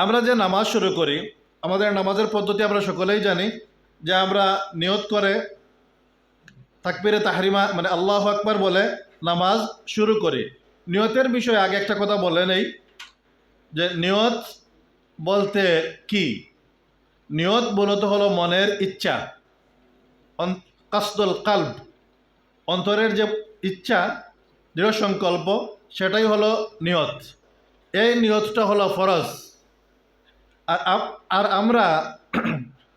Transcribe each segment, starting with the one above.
আমরা যে নামাজ শুরু করি, আমাদের নামাজের পদ্ধতি আমরা সকলেই জানি যে আমরা নিয়ত করে তাকবীরে তাহরিমা মানে আল্লাহু আকবার বলে নামাজ শুরু করি। নিয়তের বিষয়ে আগে একটা কথা বলে নেই যে নিয়ত বলতে কি। নিয়ত মূলত হলো মনের ইচ্ছা, কাসদুল কালব, অন্তরের যে ইচ্ছা, দৃঢ় সংকল্প, সেটাই হলো নিয়ত। এই নিয়তটা হলো ফরজ। আর আমরা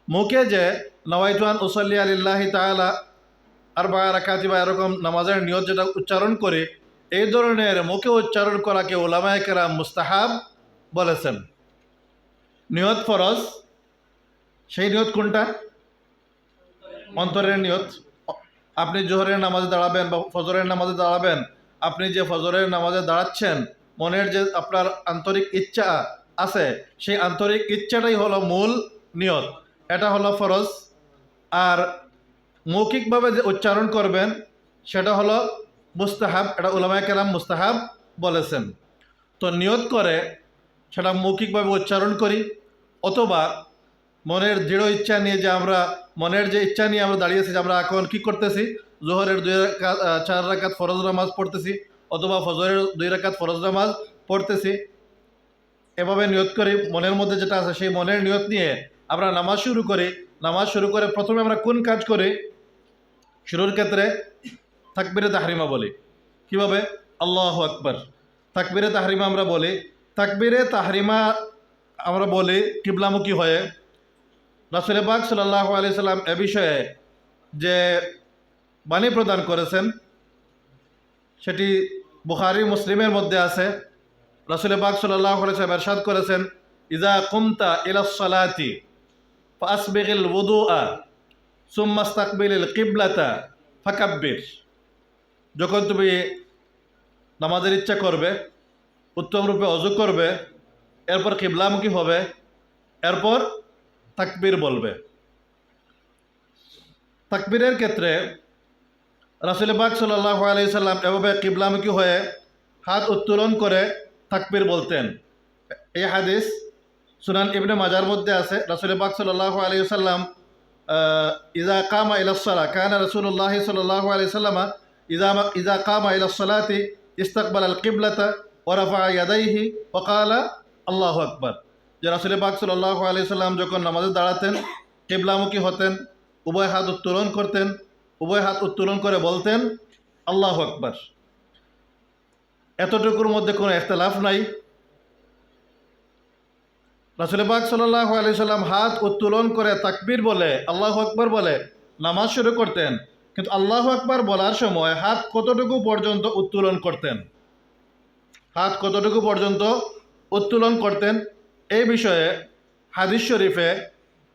মুখে যে নওয়াইতুয়ান উসল্লি আলিল্লাহি তাআলা আরবা রাকাতি বা এরকম নামাজের নিয়ত যেটা উচ্চারণ করে, এই ধরনের মুখে উচ্চারণ করাকে উলামায়ে কেরাম মুস্তাহাব বলেছেন। নিয়ত ফরজ। সেই নিয়ত কোনটা? অন্তরের নিয়ত। আপনি জোহরের নামাজে দাঁড়াবেন বা ফজরের নামাজে দাঁড়াবেন, আপনি যে ফজরের নামাজে দাঁড়াচ্ছেন, মনের যে আপনার আন্তরিক ইচ্ছা আছে, সেই আন্তরিক ইচ্ছাটাই হলো মূল নিয়ত। এটা হলো ফরজ। আর মৌখিকভাবে যে উচ্চারণ করবেন সেটা হলো মুস্তাহাব। এটা উলামায়ে কেরাম মুস্তাহাব বলেছেন। তো নিয়ত করে সেটা মৌখিকভাবে উচ্চারণ করি, অথবা মনের দৃঢ় ইচ্ছা নিয়ে যে আমরা মনের যে ইচ্ছা নিয়ে আমরা দাঁড়িয়েছি যে আমরা এখন কী করতেছি, জোহরের 4 রাকাত ফরজ নামাজ পড়তেছি অথবা ফজরের 2 রাকাত ফরজ নামাজ পড়তেছি, এভাবে নিয়ত করি। মনের মধ্যে যেটা আছে সেই মনের নিয়ত নিয়ে আমরা নামাজ শুরু করি। নামাজ শুরু করে প্রথমে আমরা কোন কাজ করি? শুরুর ক্ষেত্রে তাকবীরে তাহরিমা বলি। কিভাবে? আল্লাহু আকবার। তাকবীরে তাহরিমা আমরা বলি। তাকবীরে তাহরিমা আমরা বলি কিবলামুখী হয়ে। রাসূল পাক সাল্লাল্লাহু আলাইহি সাল্লাম এ বিষয়ে যে বাণী প্রদান করেছেন সেটি বুখারী মুসলিমের মধ্যে আছে। রাসূল পাক সাল্লাল্লাহু আলাইহি সাল্লাম ইরশাদ করেছেন, ইযা কুমতা ইলাস সালাতি ফাসবিগিল ওযুআ সুম্মা ইস্তাকবিলিল কিবলাতা ফাকাব্বির। যখন তুমি নামাজের ইচ্ছা করবে, উত্তম রূপে অজু করবে, এরপর কিবলামুখী হবে, এরপর তাকবীর বলবে। তাকবীরের ক্ষেত্রে রাসূল পাক সাল্লাল্লাহু আলাইহি সাল্লাম এভাবে কিবলামুখী হয়ে হাত উত্তোলন করে তাকবীর বলতেন। এই হাদিস সুনান ইবনে মাজার মধ্যে আছে। রাসূল পাক সাল্লাল্লাহু আলাইহি সাল্লাম ইযা কামা ইলাস সালাহ কানা রাসূলুল্লাহ সাল্লাল্লাহু আলাইহি সাল্লাম ইযা কামা ইলাস সালাতি ইস্তাকবাল আল কিবলাতা ওয়া রাফা ইয়াদাইহি ওয়া ক্বালা আল্লাহু আকবার। যে রাসূল পাক সাল্লাল্লাহু আলাইহি সাল্লাম যখন নামাজে দাঁড়াতেন, কিবলামুখী হতেন, উভয় হাত উত্তোলন করতেন, উভয় হাত উত্তোলন করে বলতেন আল্লাহু আকবার। এতটুকুর মধ্যে কোনো ইখতিলাফ নাই। রাসূল পাক সাল্লাল্লাহু আলাইহি সাল্লাম হাত উত্তোলন করে তাকবীর বলে আল্লাহু আকবার বলে নামাজ শুরু করতেন, কিন্তু আল্লাহু আকবার বলার সময় হাত কতটুকু পর্যন্ত উত্তোলন করতেন, হাত কতটুকু পর্যন্ত উত্তোলন করতেন, এই বিষয়ে হাদিস শরীফে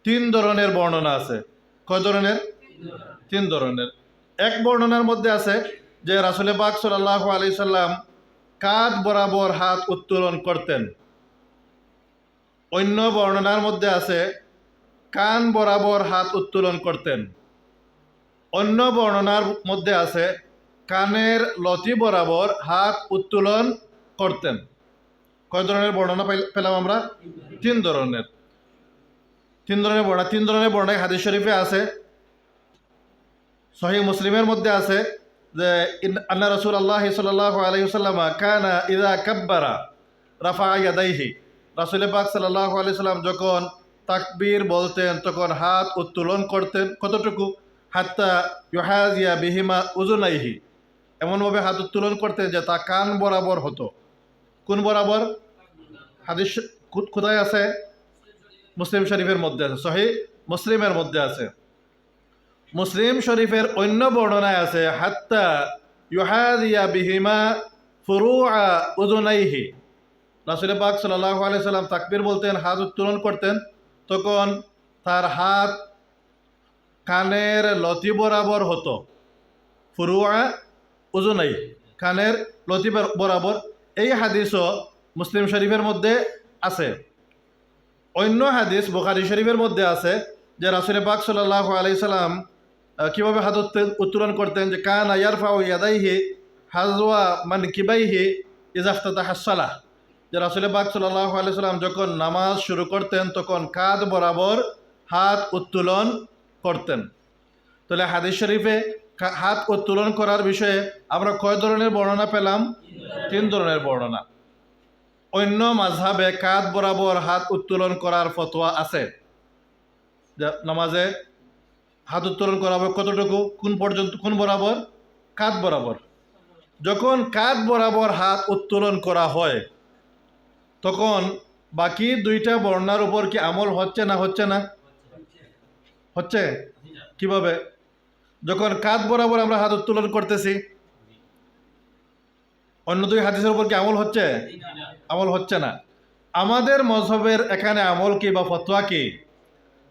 3 ধরনের বর্ণনা আছে। কয় ধরনের? 3 ধরনের। এক বর্ণনার মধ্যে আছে যে রাসূল পাক সাল্লাল্লাহু আলাইহি সাল্লাম কাঁধ বরাবর হাত উত্তোলন করতেন। অন্য বর্ণনার মধ্যে আছে কান বরাবর হাত উত্তোলন করতেন। অন্য বর্ণনার মধ্যে আছে কানের লতি বরাবর হাত উত্তোলন করতেন। কয় ধরনের বর্ণনা পেলাম আমরা? 3 ধরনের। 3 ধরনের বর্ণনা। 3 ধরনের বর্ণনা হাদিস শরীফে আছে। সহিহ মুসলিমের মধ্যে আছে যে আন্না রাসূলুল্লাহ সাল্লাল্লাহু আলাইহি ওয়াসাল্লাম কানা ইযা কাব্বারা রাফা ইয়াদাইহি। রাসূল পাক সাল্লাল্লাহু আলাইহি সাল্লাম যখন তাকবীর বলতেন তখন হাত উত্তোলন করতেন। কতটুকু? হাত্তা ইউহাজিয়া বিহিমা উযুনাইহি। এমনভাবে হাত উত্তোলন করতেন যে তা কান বরাবর হতো। কোন বরাবর? হাদিস কোথায় আছে? মুসলিম শরীফের মধ্যে আছে। সহিহ মুসলিমের মধ্যে আছে। মুসলিম শরীফের অন্য বর্ণনায় আছে হাত্তা ইউহাদিয়া বিহিমা ফুরুআ উযুনাইহি। রাসূল পাক সাল্লাল্লাহু আলাইহি সাল্লাম তাকবীর বলতেন, হাত উত্তোলন করতেন, তখন তার হাত কানের লতি বরাবর হতো। ফুরুআ উযুনাই, কানের লতি বরাবর। এই হাদিসও মুসলিম শরীফের মধ্যে আছে। অন্য হাদিস বুখারী শরীফের মধ্যে আছে যে রাসূল পাক সাল্লাল্লাহু আলাইহি সাল্লাম কীভাবে হাত উত্তোলন করতেন, যে কানা ইয়ারফাউ ইয়াদাইহি হাযওয়া মানকিবাইহি ইযা ইফতাতাহা আস-সালাহ। যে রাসূল পাক সাল্লাল্লাহু আলাইহি সাল্লাম যখন নামাজ শুরু করতেন তখন কাঁধ বরাবর হাত উত্তোলন করতেন। তাহলে হাদিস শরীফে হাত উত্তোলন করার বিষয়ে আমরা কয় ধরনের বর্ণনা পেলাম? 3 ধরনের বর্ণনা। অন্য মাযহাবে কাঁধ বরাবর হাত উত্তোলন করার ফতোয়া আছে, যে নামাজে হাত উত্তোলন করা হবে কতটুকু, কোন পর্যন্ত, কোন বরাবর? কাঁধ বরাবর। যখন কাঁধ বরাবর হাত উত্তোলন করা হয় তখন বাকি দুইটা বর্ণনার উপর কি আমল হচ্ছে না হচ্ছে না? হচ্ছে। কিভাবে? যখন কাঁধ বরাবর আমরা হাত উত্তোলন করতেছি, অন্য দুই হাদিসের উপর কি আমল হচ্ছে? আমল হচ্ছে না। আমাদের মযহবের এখানে আমল কি বা ফতোয়া কি?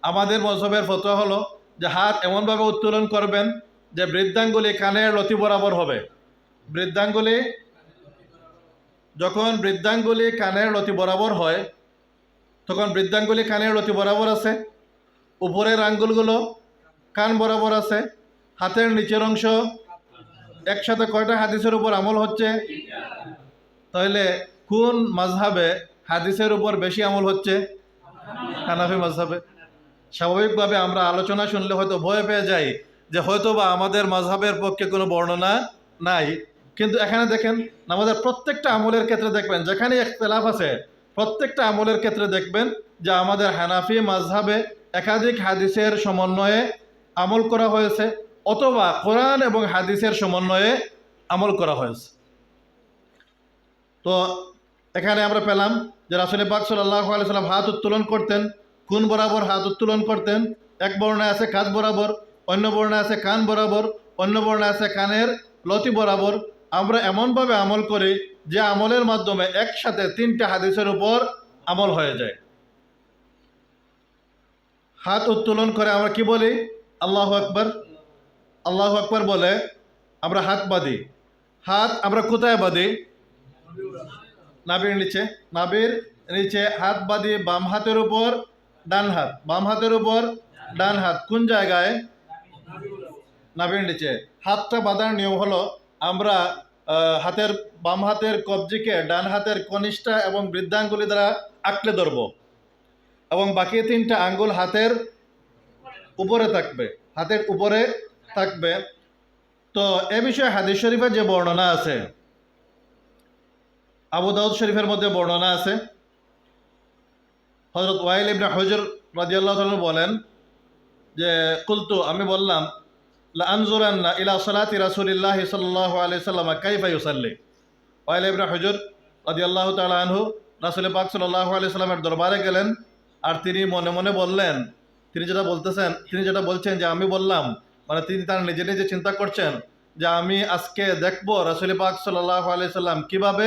আমাদের মযহবের ফতোয়া হলো যে হাত এমনভাবে উত্তোলন করবেন যে বৃদ্ধাঙ্গুলি কানের লতি বরাবর হবে। বৃদ্ধাঙ্গুলি, যখন বৃদ্ধাঙ্গুলি কানের লতি বরাবর হয় তখন বৃদ্ধাঙ্গুলি কানের লতি বরাবর আছে, উপরের আঙ্গুলগুলো কান বরাবর আছে, হাতের নিচের অংশ। একসাথে কয়টা হাদিসের উপর আমল হচ্ছে? তাহলে কোন মাযহাবে হাদিসের উপর বেশি আমল হচ্ছে? হানাফি মাযহাবে। স্বাভাবিকভাবে আমরা আলোচনা শুনলে হয়তো ভয় পেয়ে যাই যে হয়তো বা আমাদের মাযহাবের পক্ষে কোনো বর্ণনা নাই। কিন্তু এখানে দেখেন, আমাদের প্রত্যেকটা আমলের ক্ষেত্রে দেখবেন যেখানে ইখতিলাফ আছে, প্রত্যেকটা আমলের ক্ষেত্রে দেখবেন যে আমাদের হানাফি মাযহাবে একাধিক হাদিসের সমন্বয়ে আমল করা হয়েছে, অথবা কোরআন এবং হাদিসের সমন্বয়ে আমল করা হয়েছে। তো এখানে আমরা পেলাম যে রাসূল পাক সাল্লাল্লাহু আলাইহি সাল্লাম হাত উত্তোলন করতেন। কোন বরাবর হাত উত্তোলন করতেন? এক বর্ণায় আছে কাঁধ বরাবর, অন্য বর্ণায় আছে কান বরাবর, অন্য বর্ণায় আছে কানের লতি বরাবর। আমরা এমনভাবে আমল করি যে আমলের মাধ্যমে একসাথে 3টে হাদিসের উপর আমল হয়ে যায়। হাত উত্তোলন করে আমরা কি বলি? আল্লাহু আকবার। আল্লাহু আকবার বলে আমরা হাত বাঁধি। হাত আমরা কোথায় বাঁধি? নাভির নিচে। নাভির নিচে হাত বাঁধি বাম হাতের উপর ডান হাত, বাম হাতের উপর ডান হাত। কোন জায়গায়? নাভির নিচে। হাতটা বাঁধার নিয়ম হলো আমরা হাতের বাম হাতের কবজিকে ডান হাতের কনিষ্ঠা এবং বৃদ্ধাঙ্গুলি দ্বারা আঁকড়ে ধরব, এবং বাকি 3টা আঙ্গুল হাতের উপরে থাকবে, হাতের উপরে থাকবে। তো এ বিষয়ে হাদিস শরীফের যে বর্ণনা আছে, আবু দাউদ শরীফের মধ্যে বর্ণনা আছে। হযরত ওয়াইল ইবনে হুজর রাদিয়াল্লাহু তাআলা বলেন যে কুলতু, আমি বললাম, লা আনজুরান্না ইলা সালাতি রাসূলিল্লাহি সাল্লাল্লাহু আলাইহি সাল্লাম কাইফা ইউসাল্লি। ওয়াইল ইবনে হুজর রাদিয়াল্লাহু তাআলা আনহু রাসূল পাক সাল্লাল্লাহু আলাইহি সাল্লামের দরবারে গেলেন, আর তিনি মনে মনে বললেন, তিনি যেটা বলছেন যে আমি বললাম, মানে তিনি তার নিজে নিজে চিন্তা করছেন যে আমি আজকে দেখব রাসূল পাক সাল্লাল্লাহু আলাইহি সাল্লাম কিভাবে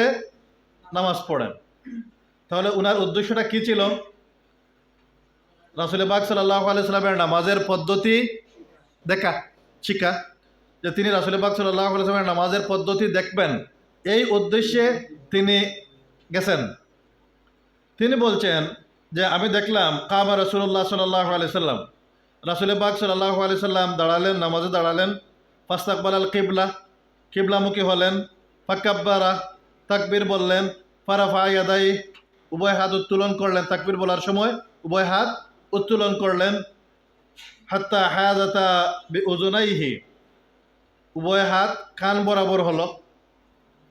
নামাজ পড়েন। তাহলে উনার উদ্দেশ্যটা কি ছিল? রাসূল পাক সাল্লাল্লাহু আলাইহি সাল্লামের নামাজের পদ্ধতি দেখা, শিখা, যে তিনি রাসূল পাক সাল্লাল্লাহু আলাইহি সাল্লামের নামাজের পদ্ধতি দেখবেন, এই উদ্দেশ্যে তিনি গেছেন। তিনি বলছেন যে আমি দেখলাম কামা রাসূলুল্লাহ সাল্লাল্লাহু আলাইহি সাল্লাম, রাসূল পাক সাল্লাল্লাহু আলাইহি সাল্লাম দাঁড়ালেন, নামাজে দাঁড়ালেন। ফাস্তাকবালাল কিবলা, কিবলামুখী হলেন। ফাকাব্বারা, তাকবীর বললেন। ফারাফা ইয়াদাই, উভয় হাত উত্তোলন করলেন, তাকবীর বলার সময় উভয় হাত উত্তোলন করলেন। হাত্তা হায়াদাতা বিউযুনাইহি, উভয় হাত কান বরাবর হলো।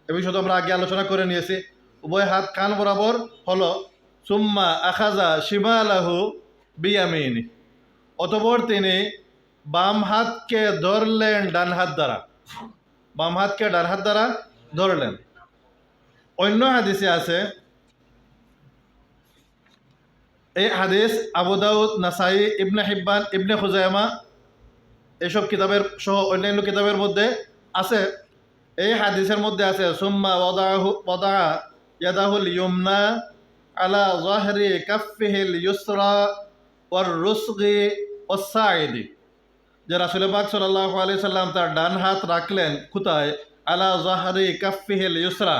এ বিষয়ে তো আমরা আগে আলোচনা করে নিয়েছি। উভয় হাত কান বরাবর হলো। সুম্মা আখাজা শিমালাহু বিয়ামিনি, অতঃপর তিনি বাম হাতকে ধরলেন ডান হাত দ্বারা, বাম হাতকে ডান হাত দ্বারা ধরলেন। অন্য হাদিসে আছে, এই হাদিস আবু দাউদ, নাসাই, ইবনে হিব্বান, ইবনে খুজাইমা এসব কিতাবের সহ অন্যান্য কিতাবের মধ্যে আছে। এই হাদিসের মধ্যে আছে সুম্মা ওয়াদা ইয়াদাহুল ইয়ুমনা আলা যাহরি কাফফিহিল ইউসরা ওয়ার রুসগি ওয়াস সাইদি, যে রাসূল পাক সাল্লাল্লাহু আলাইহি সাল্লাম তার ডান হাত রাখলেন কোথায়? আলা যাহরি কাফফিহিল ইউসরা,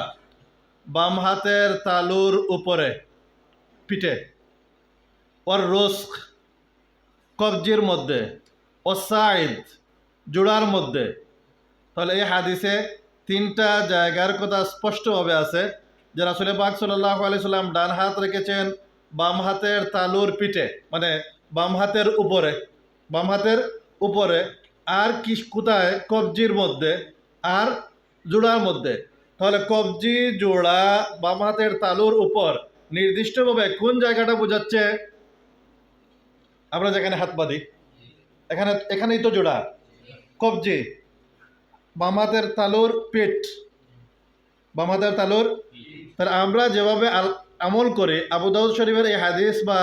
বাম হাতের তালুর উপরে, পিঠে। ওয়ার রুসগ, কবজির মধ্যে। ওয়াস সাইদ, জোড়ার মধ্যে। তাহলে এই হাদিসে 3টা জায়গার কথা স্পষ্টভাবে আছে যে রাসূল পাক সাল্লাল্লাহু আলাইহি সাল্লাম ডান হাত রেখেছেন বাম হাতের তালুর পিঠে, মানে বাম হাতের উপরে, বাম হাতের উপরে, আর কি কোথায়? কবজির মধ্যে আর জোড়ার মধ্যে। তাহলে কবজি, জোড়া, বাম হাতের তালুর উপর নির্দিষ্টভাবে কোন জায়গাটা বোঝাচ্ছে? আমরা যেখানে হাত বাঁধি, এখানেই তো জোড়া, কবজি, বাম হাতের তালুর পিঠ, বাম হাতের তালুর। তাহলে আমরা যেভাবে আমল করি, আবু দাউদ শরীফের এই হাদিস বা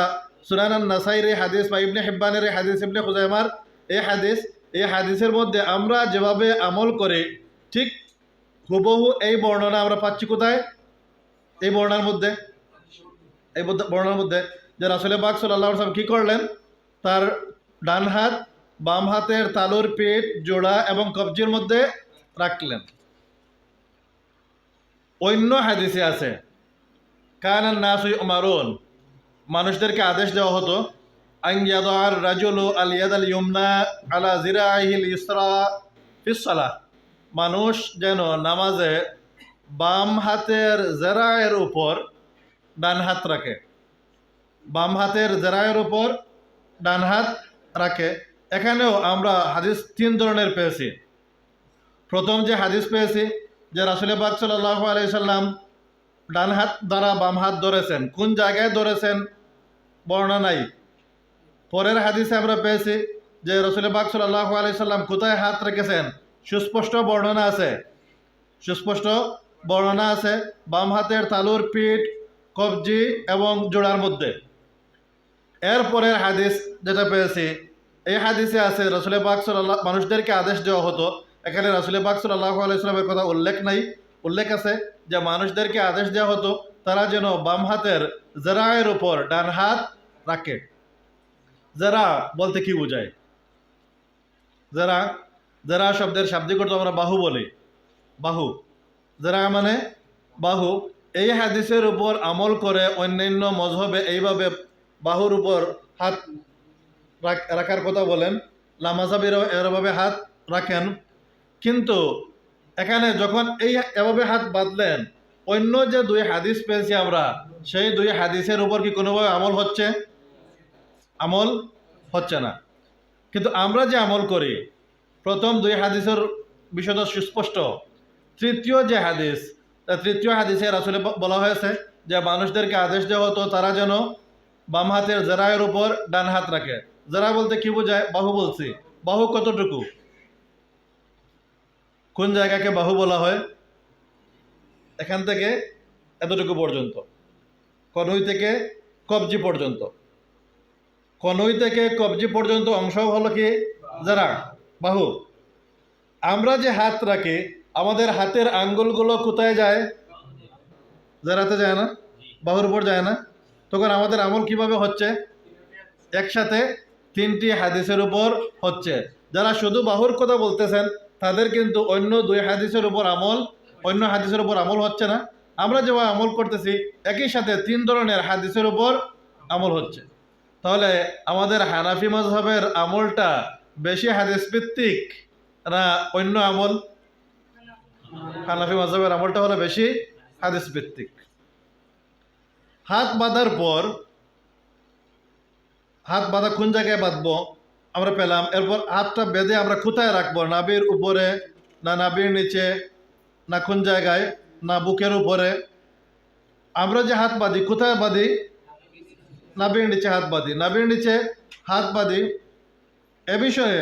সুনান আন-নাসাইর এই হাদিস বা ইবনে হিব্বানের এই হাদিস, ইবনে খুজাইমার এই হাদিসের মধ্যে আমরা যেভাবে আমল করি, ঠিক হুবহু এই বর্ণনা আমরা পাচ্ছি কোথায়? এই বর্ণনার মধ্যে, এই বর্ণনার মধ্যে যে রাসূল পাক সাল্লাল্লাহু আলাইহি ওয়াসাল্লাম কি করলেন? তার ডান হাত বাম হাতের তালুর পিঠ, জোড়া এবং কবজির মধ্যে রাখলেন। অন্য হাদিসে আছে কানান নাসু ইউমারুন, মানুষদেরকে আদেশ দেওয়া হতো আন ইয়াদার রাজুলু আল ইয়াদাল ইউমনা আলা জিরাইহিল ইসরা ফিস সালাহ, মানুষ যেন নামাজে বাম হাতের জেরায়ের উপর ডান হাত রাখে, বাম হাতের জেরায়ের উপর ডান হাত রাখে। এখানেও আমরা হাদিস তিন ধরনের পেয়েছি। প্রথম যে হাদিস পেয়েছি যে রাসূল পাক সাল্লাল্লাহু আলাইহি সাল্লাম ডান হাত দ্বারা বাম হাত ধরেছেন, কোন জায়গায় ধরেছেন বর্ণনা নাই। পরের হাদিসে আমরা পেয়েছি যে রাসূল পাক সাল্লাল্লাহু আলাইহি সাল্লাম কোথায় হাত রেখেছেন, সুস্পষ্ট বর্ণনা আছে, সুস্পষ্ট বর্ণনা আছে বাম হাতের তালুর পিঠ, কবজি এবং জোড়ার মধ্যে। এরপরের হাদিস যেটা পেয়েছি, এই হাদিসে আছে রাসূল পাক সাল্লাল্লাহু, মানুষদেরকে আদেশ দেওয়া হতো, এখানে রাসূল পাক সাল্লাল্লাহু আলাইহি সাল্লামের কথা উল্লেখ নাই, উল্লেখ আছে যে মানুষদেরকে আদেশ দেওয়া হতো তারা যেন বাম হাতের জেরায়ের উপর ডান হাত রাখে। জেরা বলতে কি বোঝায়? জেরা, জেরা শব্দের শাব্দিক অর্থ আমরা বাহু বলি, বাহু, জেরা মানে বাহু। এই হাদিসের উপর আমল করে অন্যান্য মজহবে এইভাবে বাহুর উপর হাত রাখার কথা বলেন, লামাজাবিরও এভাবে হাত রাখেন। কিন্তু এখানে যখন এভাবে হাত বাঁধলেন, অন্য যে দুই হাদিস পেয়েছি আমরা, সেই দুই হাদিসের উপর কি কোনোভাবে আমল হচ্ছে? আমল হচ্ছে না। কিন্তু আমরা যে আমল করি, প্রথম দুই হাদিসের বিষয়টা সুস্পষ্ট। তৃতীয় যে হাদিস, তৃতীয় হাদিসে রাসূলে বলা হয়েছে যে মানুষদেরকে আদেশ দেওয়া হতো তারা যেন বাম হাতের জেরায়ের উপর ডান হাত রাখে। জেরা বলতে কি বোঝায়? বাহু বলছি। বাহু কতটুকু? কোন জায়গাকে বাহু বলা হয়? এখান থেকে এতটুকু পর্যন্ত, কনুই থেকে কবজি পর্যন্ত। কনুই থেকে কবজি পর্যন্ত অংশ হলো কি? জেরা, বাহু। আমরা যে হাত রাখি, আমাদের হাতের আঙ্গুলগুলো কোথায় যায়? জেরাতে যায় না? বাহুর উপর যায় না? তখন আমাদের আমল কিভাবে হচ্ছে? একসাথে তিনটি হাদিসের উপর হচ্ছে। যারা শুধু বাহুর কথা বলতেছেন তাদের কিন্তু অন্য দুই হাদিসের উপর আমল, অন্য হাদিসের উপর আমল হচ্ছে না। আমরা যেভাবে আমল করতেছি একই সাথে তিন ধরনের হাদিসের উপর আমল হচ্ছে। তাহলে আমাদের হানাফি মাযহাবের আমলটা বেশি হাদিস ভিত্তিক না অন্য আমল? হানাফি মাযহাবের আমলটা হলো বেশি হাদিস ভিত্তিক। হাত বাঁধার পর, হাত বাঁধা কোন জায়গায় বাঁধবো আমরা পেলাম। এরপর হাতটা বেঁধে আমরা কোথায় রাখবো? নাভির উপরে না নাভির নিচে না কোন জায়গায়? না বুকের উপরে? আমরা যে হাত বাঁধি কোথায় বাঁধি? নাভির নিচে হাত বাঁধি, নাভির নিচে হাত বাঁধি। এ বিষয়ে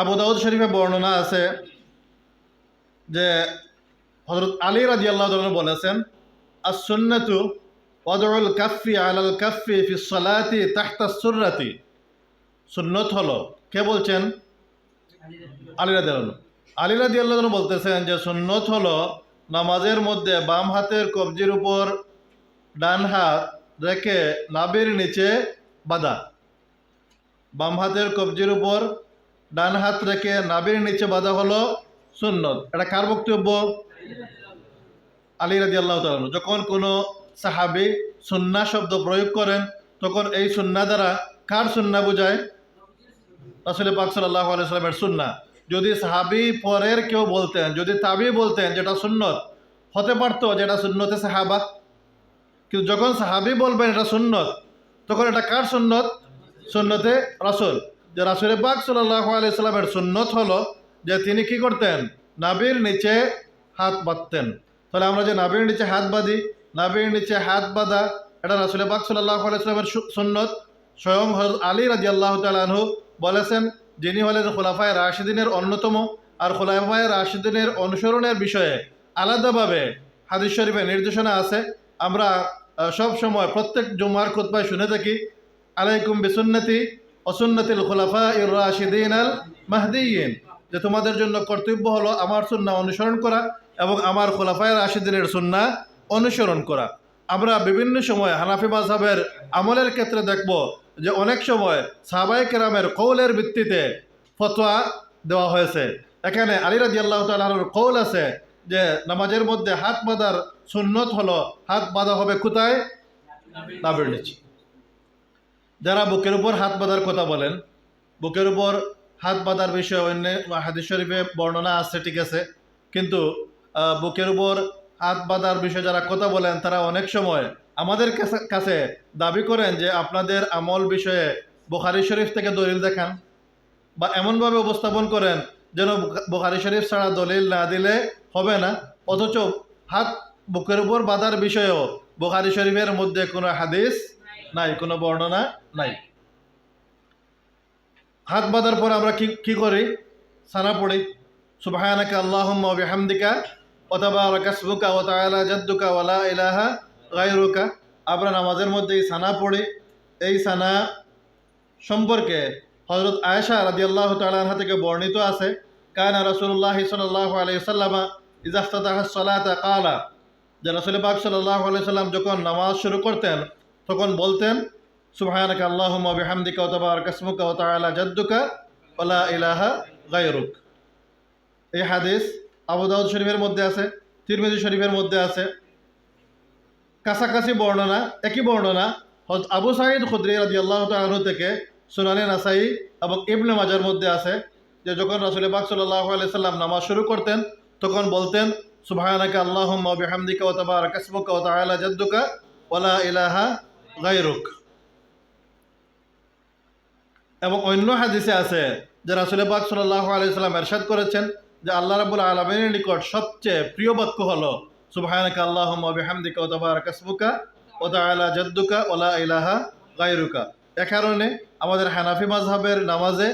আবু দাউদ শরীফে বর্ণনা আছে যে হযরত আলী রাদিয়াল্লাহু তাআলা বলেছেন, আস-সুন্নাতু ওয়াদউল কাফফি আলাল কাফফি ফিস সালাতি তাহতা সুররাতি। সুন্নত হলো, কে বলছেন? আলী রাদিয়াল্লাহু। আলী রাদিয়াল্লাহু বলতেছেন যে সুন্নত হলো নামাজের মধ্যে বাম হাতের কবজির উপর ডান হাত রেখে নাভির নিচে বাঁধা। বাম হাতের কবজির উপর ডান হাত রেখে নাভির নিচে বাঁধা হলো সুন্নত। এটা কার বক্তব্য? আলী রাদিয়াল্লাহু তাআলা। যখন কোনো সাহাবী সুন্নাহ শব্দ প্রয়োগ করেন তখন এই সুন্নাহ দ্বারা কার সুন্নাহ বোঝায়? রাসূল পাক সাল্লাল্লাহু আলাইহি ওয়াসাল্লামের সুন্নাহ। যদি সাহাবী পরের কেউ বলতেন, যদি তাবী বলতেন যেটা সুন্নত, হতে পারতো যে এটা সুন্নতে সাহাবা, কিন্তু যখন সাহাবি বলবেন এটা সুন্নত, তখন এটা কার সুন্নত? সুন্নতে রাসূল। যে রাসূল পাক সাল্লাল্লাহু আলাইহি সাল্লামের সুন্নত হলো যে তিনি কি করতেন? নাভির নিচে হাত বাঁধতেন। তাহলে আমরা যে নাভির নিচে হাত বাঁধি, নাভির নিচে হাত বাঁধা এটা রাসূল পাক সাল্লাল্লাহু আলাইহি সাল্লামের সুন্নত। স্বয়ং হযরত আলী রাদিয়াল্লাহু তাআলা আনহু বলেছেন, যিনি হলেন খুলাফায়ে রাশিদিনের অন্যতম, আর খুলাফায়ে রাশিদিনের অনুসরণের বিষয়ে আলাদাভাবে হাদিস শরীফে নির্দেশনা আছে। আমরা সব সময় প্রত্যেক জুমার খুতবায় শুনে থাকি, আলাইকুম বিসুন্নতি অসুন্নতিল খুলাফাইর রাশিদিন আল মাহদিয়িন, যে তোমাদের জন্য কর্তব্য হলো আমার সুন্নাহ অনুসরণ করা এবং আমার খুলাফায়ে রাশিদিনের সুন্নাহ অনুসরণ করা। আমরা বিভিন্ন সময় হানাফি মাযহাবের আমলের ক্ষেত্রে দেখব যে অনেক সময় সাহাবায়ে কেরামের কওলের ভিত্তিতে ফতোয়া দেওয়া হয়েছে। এখানে আলী রাদিয়াল্লাহু তাআলা আনহুর কওল আছে যে নামাজের মধ্যে হাত বাঁধার সুন্নত হলো হাত বাঁধা হবে কোথায়? নাভির নিচে। যারা বুকের উপর হাত বাঁধার কথা বলেন, বুকের উপর হাত বাঁধার বিষয়ে অন্য হাদিস শরীফে বর্ণনা আছে, ঠিক আছে, কিন্তু বুকের উপর হাত বাঁধার বিষয়ে যারা কথা বলেন তারা অনেক সময় আমাদের কাছে দাবি করেন যে আপনাদের আমল বিষয়ে বুখারী শরীফ থেকে দলিল দেখান, বা এমনভাবে উপস্থাপন করেন যেন বুখারী শরীফ ছাড়া দলিল না দিলে হবে না, অথচ হাত বুকের উপর বাঁধার বিষয়েও বুখারী শরীফের মধ্যে কোনো হাদিস নাই, কোনো বর্ণনা নাই। হাত বাঁধার পর আমরা কি করি? সানা পড়ি, সুবহানাকা আল্লাহুম্মা ওয়া বিহামদিকা ওয়া তাবারাকা ইসমুকা ওয়া তাআলা জাদ্দুকা ওয়া লা ইলাহা গায়রুকা। আমরা নামাজের মধ্যে এই সানা পড়ি। এই সানা সম্পর্কে হযরত আয়েশা রাদিয়াল্লাহু তাআলা আনহা থেকে বর্ণিত আছে, কানা রাসূলুল্লাহ সাল্লাল্লাহু আলাইহি ওয়াসাল্লাম ইযা ইফতাতাহা সালাতা ক্বালা, যে রাসূল পাক সাল্লাল্লাহু আলাইহি ওয়াসাল্লাম যখন নামাজ শুরু করতেন তখন বলতেন, সুবহানাকা আল্লাহুম্মা ওয়া বিহামদিকা ওয়া তাবারাকা ইসমুকা ওয়া তাআলা জাদ্দুকা ওয়া লা ইলাহা গায়রুক। এই হাদিস আবু দাউদ শরীফের মধ্যে আছে, তিরমিজি শরীফের মধ্যে আছে। কাছাকাছি বর্ণনা, একই বর্ণনা হযরত আবু সাঈদ খুদরি রাদিয়াল্লাহু তাআলা আনহু থেকে সুনানে নাসাই এবং ইবনে মাজার মধ্যে আছে, যে যখন রাসূল পাক সাল্লাল্লাহু আলাইহি সাল্লাম নামাজ শুরু করতেন তখন বলতেন, সুবহানাকা আল্লাহুম্মা ওয়া বিহামদিকা ওয়া তাবারাকা ইসমুকা ওয়া তাআলা জাদ্দুকা ওয়া লা ইলাহা গায়রুক। এবং অন্য হাদিসে আছে যে রাসূল পাক সাল্লাল্লাহু আলাইহি সাল্লাম ইরশাদ করেছেন যে আল্লাহ রাব্বুল আলামিনের নিকট সবচেয়ে প্রিয় বাক্য হলো সুবহানাকা আল্লাহুম্মা ওয়া বিহামদিকা ওয়া তাবারাকা ইসমুকা ওয়া তাআলা জাদ্দুকা ওয়া লা ইলাহা গায়রুকা। এ কারণে আমাদের হানাফি মাযহাবের নামাজে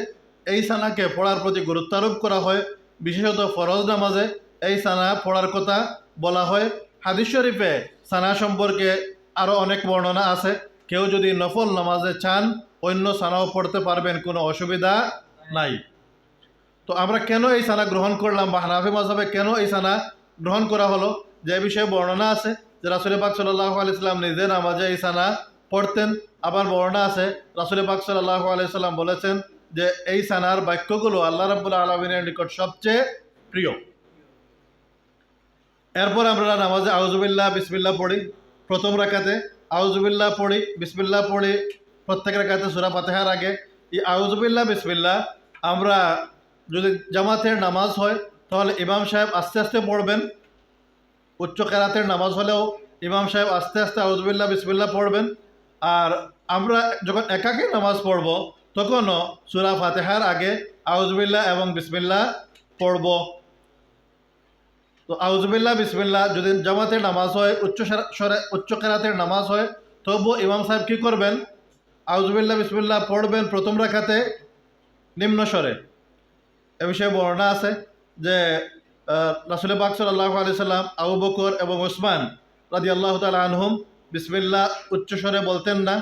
এই সানাকে পড়ার প্রতি গুরুত্ব আরোপ করা হয়। বিশেষত ফরজ নামাজে এই সানা পড়ার কথা বলা হয়। হাদিস শরীফে সানা সম্পর্কে আরও অনেক বর্ণনা আছে। কেউ যদি নফল নামাজে চান অন্য সানাও পড়তে পারবেন, কোনো অসুবিধা নাই। তো আমরা কেন এই সানা গ্রহণ করলাম, বা হানাফি মাযহাবে কেন এই সানা গ্রহণ করা হলো, যে বিষয়ে বর্ণনা আছে যে রাসূল পাক সাল্লাল্লাহু আলাইহি সাল্লাম নিজে নামাজে এই সানা পড়তেন। আবার বর্ণনা আছে রাসূল পাক সাল্লাল্লাহু আলাইহি সাল্লাম বলেছেন যে এই সানার বাক্যগুলো আল্লাহ রাব্বুল আলামিনের নিকট সবচেয়ে প্রিয়। এরপর আমরা নামাজে আউযুবিল্লাহ বিসমিল্লাহ পড়ি। প্রথম রাকাতে আউযুবিল্লাহ পড়ি, বিসমিল্লাহ পড়ি। প্রত্যেক রাকাতে সূরা ফাতিহার আগে এই আউযুবিল্লাহ বিসমিল্লাহ আমরা যদি জামাতের নামাজ হয় তাহলে ইমাম সাহেব আস্তে আস্তে পড়বেন। উচ্চ কেরাতের নামাজ হলেও ইমাম সাহেব আস্তে আস্তে আউযুবিল্লাহ বিসমিল্লাহ পড়বেন। আর আমরা যখন একাকী নামাজ পড়ব তখনও সূরা ফাতিহার আগে আউযুবিল্লাহ এবং বিসমিল্লাহ পড়ব। তো আউযুবিল্লাহ বিসমিল্লাহ যদি জামাতের নামাজ হয়, উচ্চ কেরাতের নামাজ হয়, তবুও ইমাম সাহেব কী করবেন? আউযুবিল্লাহ বিসমিল্লাহ পড়বেন প্রথম রাকাতে নিম্ন স্বরে। এ বিষয়ে বর্ণনা আছে যে রাসূল পাক সাল্লাল্লাহু আলাইহি সাল্লাম, আবু বকর এবং উসমান রাদিয়াল্লাহু তাআলা আনহুম বিসমিল্লাহ উচ্চ স্বরে বলতেন না।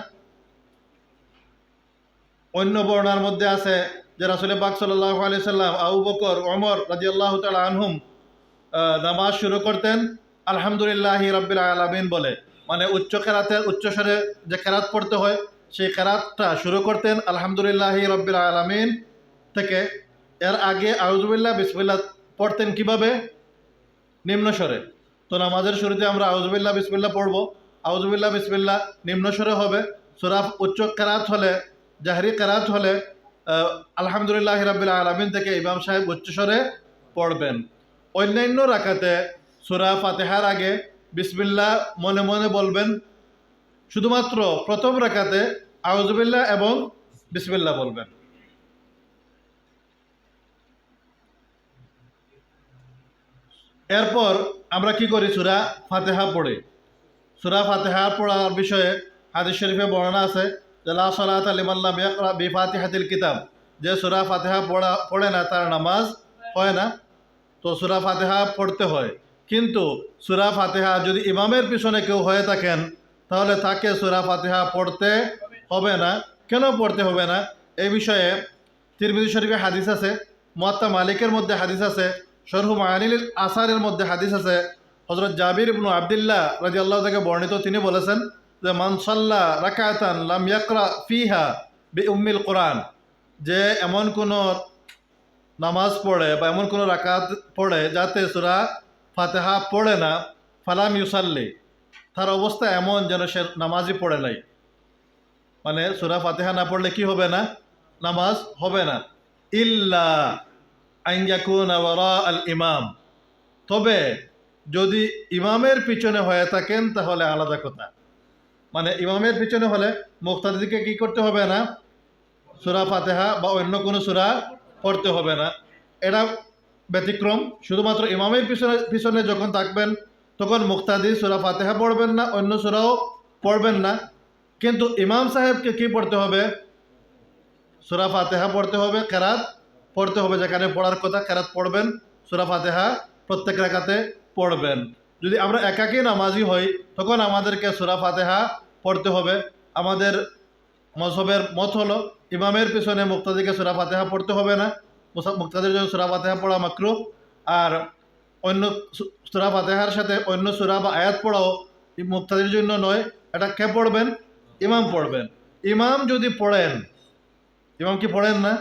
অন্য বর্ণনার মধ্যে আছে যে রাসূল পাক সাল্লাল্লাহু আলাইহি সাল্লাম, আবু বকর, ওমর রাদিয়াল্লাহু তাআলা আনহুম নামাজ শুরু করতেন আলহামদুলিল্লাহি রাব্বিল আলামিন বলে, মানে উচ্চ কেরাতের উচ্চ স্বরে যে কেরাত পড়তে হয় সেই কেরাতটা শুরু করতেন আলহামদুলিল্লাহি রাব্বিল আলামিন থেকে। এর আগে আউযুবিল্লাহ বিসমিল্লাহ পড়তেন কিভাবে? নিম্ন স্বরে। তো নামাজের শুরুতে আমরা আউযুবিল্লাহ বিসমিল্লাহ পড়ব। আউযুবিল্লাহ বিসমিল্লাহ নিম্ন স্বরে হবে। সূরা উচ্চ কেরাত হলে, জাহরি কেরাত হলে আলহামদুলিল্লাহি রাব্বিল আলামিন থেকে ইমাম সাহেব উচ্চ স্বরে পড়বেন। অন্যান্য রাকাতে সূরা ফাতিহার আগে বিসমিল্লাহ মনে মনে বলবেন। শুধুমাত্র প্রথম রাকাতে আউযুবিল্লাহ এবং বিসমিল্লাহ বলবেন। এরপর আমরা কি করি? সূরা ফাতিহা পড়ি। সূরা ফাতিহা পড়ার বিষয়ে হাদিস শরীফে বর্ণনা আছে যে লা সালাতা লিমান লাম ইয়াকরা বিফাতিহাতিল কিতাব, যে সূরা ফাতিহা পড়ে না তার নামাজ হয় না। তো সূরা ফাতিহা পড়তে হয়, কিন্তু সূরা ফাতিহা যদি ইমামের পিছনে কেউ হয়ে থাকেন তাহলে তাকে সূরা ফাতিহা পড়তে হবে না। কেন পড়তে হবে না? এই বিষয়ে তিরমিজি শরীফে হাদিস আছে, মুয়াত্তা মালিকের মধ্যে হাদিস আছে, শরহু মাআনিল আসারের মধ্যে হাদিস আছে। হযরত জাবির ইবনে আব্দুল্লাহ রাদিয়াল্লাহু থেকে বর্ণিত, তিনি বলেছেন যে মান সাল্লা রাকাতান লাম ইয়াকরা ফিহা বিউম্মিল কোরআন, যে এমন কোন নামাজ পড়ে বা এমন কোন রাকাত পড়ে যাতে সূরা ফাতিহা পড়ে না, ফালাম ইউসাল্লি, তার অবস্থা এমন যেন সে নামাজই পড়ে নাই। মানে সূরা ফাতিহা না পড়লে কি হবে না? নামাজ হবে না। ইল্লা আন ইয়াকুনা ওয়ারা আল ইমাম, তবে যদি ইমামের পিছনে হয়ে থাকেন তাহলে আলাদা কথা। মানে ইমামের পিছনে হলে মুক্তাদিকে কি করতে হবে না? সূরা ফাতিহা বা অন্য কোনো সূরা পড়তে হবে না। এটা ব্যতিক্রম। শুধুমাত্র ইমামের পিছনে যখন থাকবেন তখন মুক্তাদি সূরা ফাতিহা পড়বেন না, অন্য সূরাও পড়বেন না। কিন্তু ইমাম সাহেবকে কি পড়তে হবে? সূরা ফাতিহা পড়তে হবে, কেরাত পড়তে হবে, যেখানে পড়ার কথা কেরাত পড়বেন, সূরা ফাতিহা প্রত্যেক রাকাতে পড়বেন। যদি আমরা একাকী নামাজি হই তখন আমাদেরকে সূরা ফাতিহা পড়তে হবে। আমাদের মযহবের মত হলো ইমামের পিছনে মুক্তাদিকে সূরা ফাতিহা পড়তে হবে না, মুক্তাদির জন্য সূরা ফাতিহা পড়া মাকরুহ। আর অন্য সূরা ফাতিহার সাথে অন্য সূরা বা আয়াত পড়াও মুক্তাদির জন্য নয়। এটা কে পড়বেন? ইমাম পড়বেন। ইমাম যদি পড়েন, ইমাম কি পড়েন না?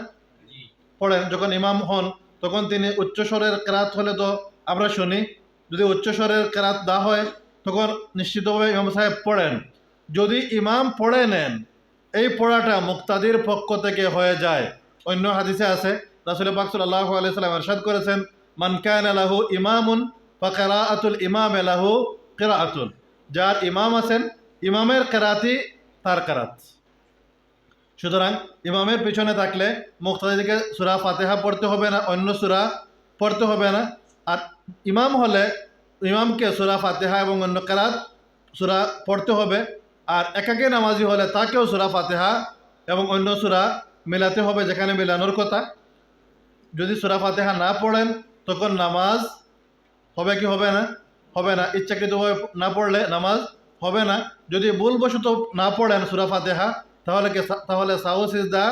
পড়েন। যখন ইমাম হন তখন তিনি উচ্চস্বরের কেরাত হলে তো আমরা শুনি, যদি উচ্চস্বরের কেরাত না হয় তখন নিশ্চিতভাবে ইমাম সাহেব পড়েন। যদি ইমাম পড়ে নেন, এই পড়াটা মুক্তাদির পক্ষ থেকে হয়ে যায়। অন্য হাদিসে আছে রাসূল পাক সাল্লাল্লাহু আলাইহি ওয়াসাল্লাম ইরশাদ করেছেন, মান কানা লাহু ইমামুন ফাকিরাআতুল ইমামি লাহু কিরাআতুন, যার ইমাম আছেন ইমামের কেরাতই তার কেরাত। সুতরাং ইমামের পিছনে থাকলে মুক্তাদিকে সূরা ফাতিহা পড়তে হবে না, অন্য সূরা পড়তে হবে না। আর ইমাম হলে ইমামকে সূরা ফাতিহা এবং অন্য কেরাত সূরা পড়তে হবে। আর একাকী নামাজি হলে তাকেও সূরা ফাতিহা এবং অন্য সূরা মেলাতে হবে যেখানে মেলানোর কথা। যদি সূরা ফাতিহা না পড়েন তখন নামাজ হবে কি হবে না? হবে না। ইচ্ছাকৃতভাবে না পড়লে নামাজ হবে না। যদি ভুলবশত না পড়েন সূরা ফাতিহা তাহলে সাহু সিজদা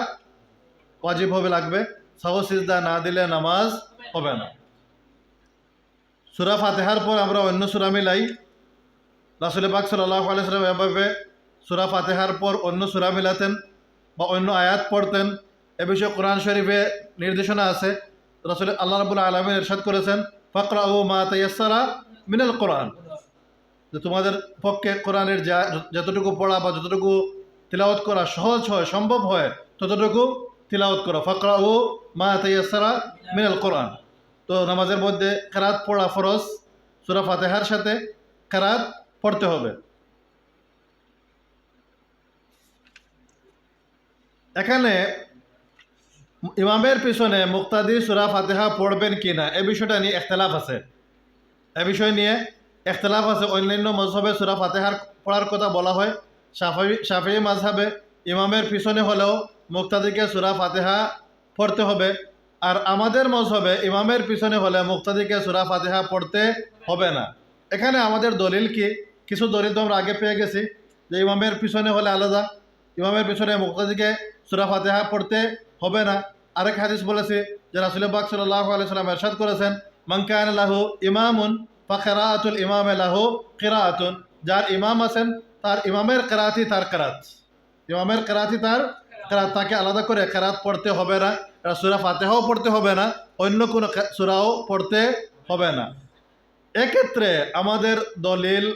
ওয়াজিব হবে, লাগবে। সাহু সিজদা না দিলে নামাজ হবে না। সূরা ফাতিহার পর আমরা অন্য সূরা মিলাই। রাসূল পাক সাল্লাল্লাহু আলাইহি ওয়াসাল্লাম এভাবে সূরা ফাতিহার পর অন্য সূরা মিলাতেন বা অন্য আয়াত পড়তেন। এ বিষয়ে কোরআন শরীফে নির্দেশনা আছে। রাসূল আল্লাহ রাব্বুল আলামিন ইরশাদ করেছেন, ফাকরাউ মা তায়াসসারা মিনাল কোরআন, যে তোমাদের পক্ষে কোরআনের যতটুকু পড়া বা যতটুকু তিলাওয়াত করা সহজ হয়, সম্ভব হয়, ততটুকু তিলাওয়াত করা। ফাকরাউ মা তায়াসসারা মিনাল কোরআন। তো নামাজের মধ্যে কেরাত পড়া ফরজ, সূরা ফাতিহার সাথে কেরাত পড়তে হবে। এখানে ইমামের পিছনে মুক্তাদি সূরা ফাতিহা পড়বেন কিনা এ বিষয়টা নিয়ে ইখতিলাফ আছে। এ বিষয় নিয়ে ইখতিলাফ আছে। অন্যান্য মাযহাবে সূরা ফাতিহার পড়ার কথা বলা হয়। শাফিঈ মাযহাবে ইমামের পিছনে হলেও মুক্তাদিকে সূরা ফাতিহা পড়তে হবে। আর আমাদের মাযহাবে ইমামের পিছনে হলে মুক্তাদিকে সূরা ফাতিহা পড়তে হবে না। এখানে আমাদের দলিল কি? কিছু দলিল তো আমরা আগে পেয়ে গেছি যে ইমামের পিছনে হলে আলাদা, ইমামের পিছনে মুক্তাদিকে সূরা ফাতিহা পড়তে হবে না। আরেক হাদিস বলেছে যে রাসূল পাক সাল্লাল্লাহু আলাইহি ওয়াসাল্লাম ইরশাদ করেছেন, মান কানা লাহু ইমামুন ফাকিরাআতুল ইমামি লাহু কিরাআতুন, যার ইমাম আছেন তার ইমামের কেরাতই তার কেরাত, ইমামের কেরাতই তার কেরাত। তাকে আলাদা করে কেরাত পড়তে হবে না, সূরা ফাতিহাও পড়তে হবে না, অন্য কোনো সূরাও পড়তে হবে না। এক্ষেত্রে আমাদের দলিল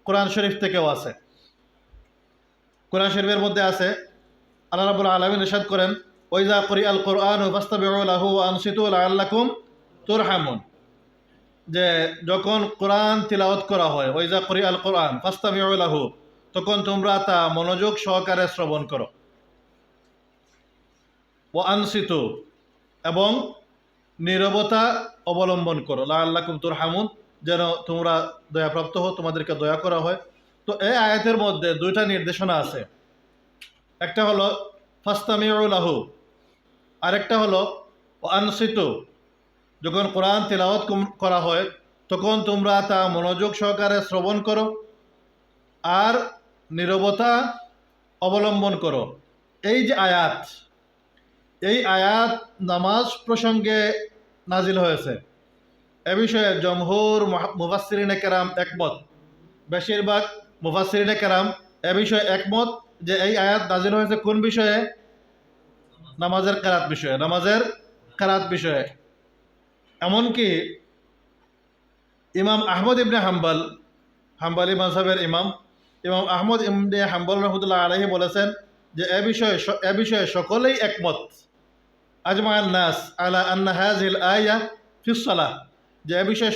কোরআন শরীফ থেকেও আছে। কোরআন শরীফের মধ্যে আছে আল্লাহ রাব্বুল আলামিন ইরশাদ করেন, ওয়াইজা কুরিআল কুরআনু ফাসতামিউ লাহু ওয়া আনসিতু লাআল্লাকুম তুরহামুন, যে যখন কোরআন তিলাওয়াত করা হয় ওইজা করি আল কোরআন ফাস্তামিউ লাহু, তখন তোমরা তা মনোযোগ সহকারে শ্রবণ করো। ও আনসিতু, এবং নীরবতা অবলম্বন করো। লাআল্লাকুম তুরহামুন, যেন তোমরা দয়াপ্রাপ্ত হও, তোমাদেরকে দয়া করা হয়। তো এই আয়াতের মধ্যে দুইটা নির্দেশনা আছে, একটা হলো ফাস্তামিউ লাহু, আরেকটা হলো ও আনসিতু, যখন কোরআন তিলাওয়াত করা হয় তখন তোমরা তা মনোযোগ সহকারে শ্রবণ করো আর নীরবতা অবলম্বন করো। এই যে আয়াত, এই আয়াত নামাজ প্রসঙ্গে নাজিল হয়েছে, এ বিষয়ে জমহুর মুফাসসিরিনে কেরাম একমত। বেশিরভাগ মুফাসসিরিনে কেরাম এ বিষয়ে একমত যে এই আয়াত নাজিল হয়েছে কোন বিষয়ে? নামাজের কেরাত বিষয়ে, নামাজের কেরাত বিষয়ে। এমনকি ইমাম আহমদ ইবনে হাম্বল, হাম্বলি মাযহাবের ইমাম ইমাম আহমদ ইবনে হাম্বল রহমতুল্লাহ আলাইহি বলেছেন যে এ বিষয়ে সকলেই একমত। আজমাআন নাস আলা আন্না হাযিহিল আয়া ফিস সালাহ, যে এ বিষয়ে